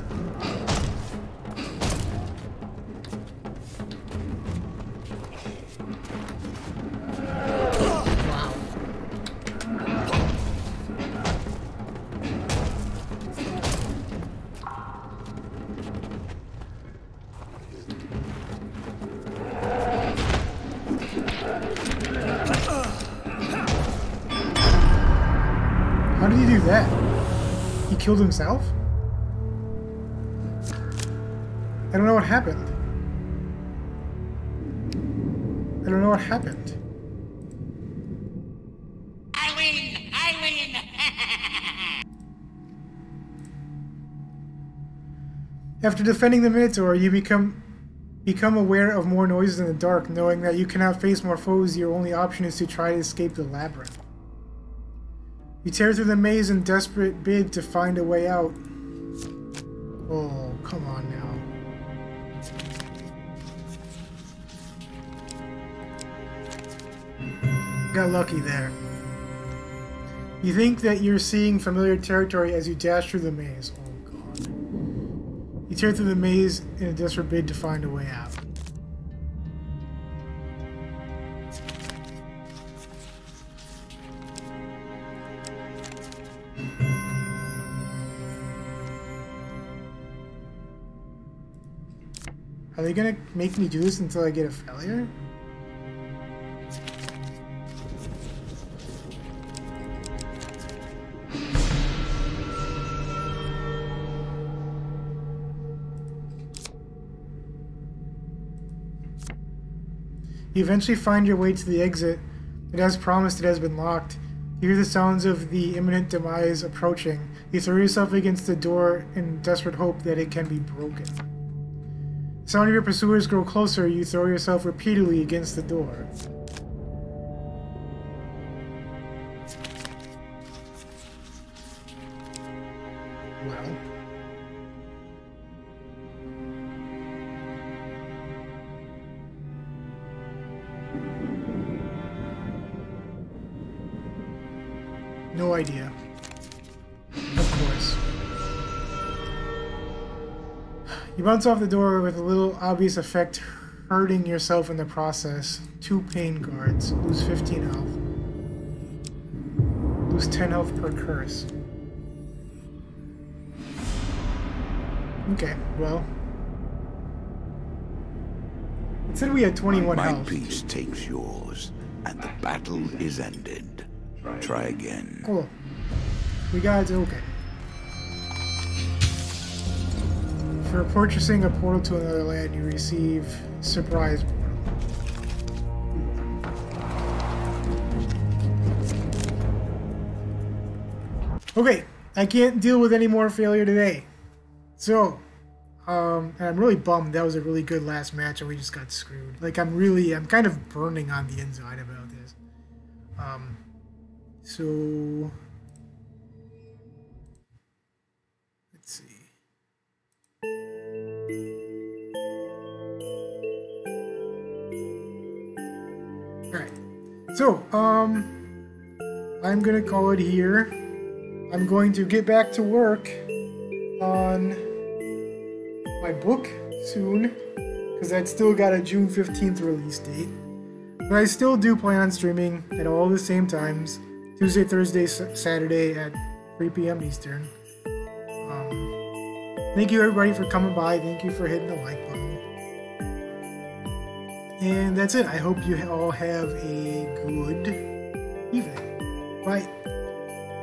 How did he do that? He killed himself? I don't know what happened. I don't know what happened. I win! I win! After defending the Minotaur, you become aware of more noises in the dark, knowing that you cannot face more foes. Your only option is to try to escape the labyrinth. You tear through the maze in desperate bid to find a way out. Oh, come on now. Got lucky there. You think that you're seeing familiar territory as you dash through the maze. Oh god. You tear through the maze in a desperate bid to find a way out. Are they gonna make me do this until I get a failure? You eventually find your way to the exit, but as promised it has been locked. You hear the sounds of the imminent demise approaching. You throw yourself against the door in desperate hope that it can be broken. The sound of your pursuers grow closer, you throw yourself repeatedly against the door. Well. No idea. Of course. You bounce off the door with a little obvious effect, hurting yourself in the process. 2 pain cards. Lose 15 health. Lose 10 health per curse. Okay, well. It said we had 21 My health. piece takes yours, and the battle is ended. Try again. Cool. We got it. Okay. For purchasing a portal to another land, you receive surprise portal. Okay, I can't deal with any more failure today. So, and I'm really bummed. That was a really good last match and we just got screwed. Like, I'm kind of burning on the inside about this. So, let's see. Alright, so, I'm gonna call it here. I'm going to get back to work on my book soon, because I'd still got a June 15th release date. But I still do plan on streaming at all the same times, Tuesday, Thursday, Saturday at 3 p.m. Eastern. Thank you everybody for coming by, thank you for hitting the like button. And that's it. I hope you all have a good evening. Bye.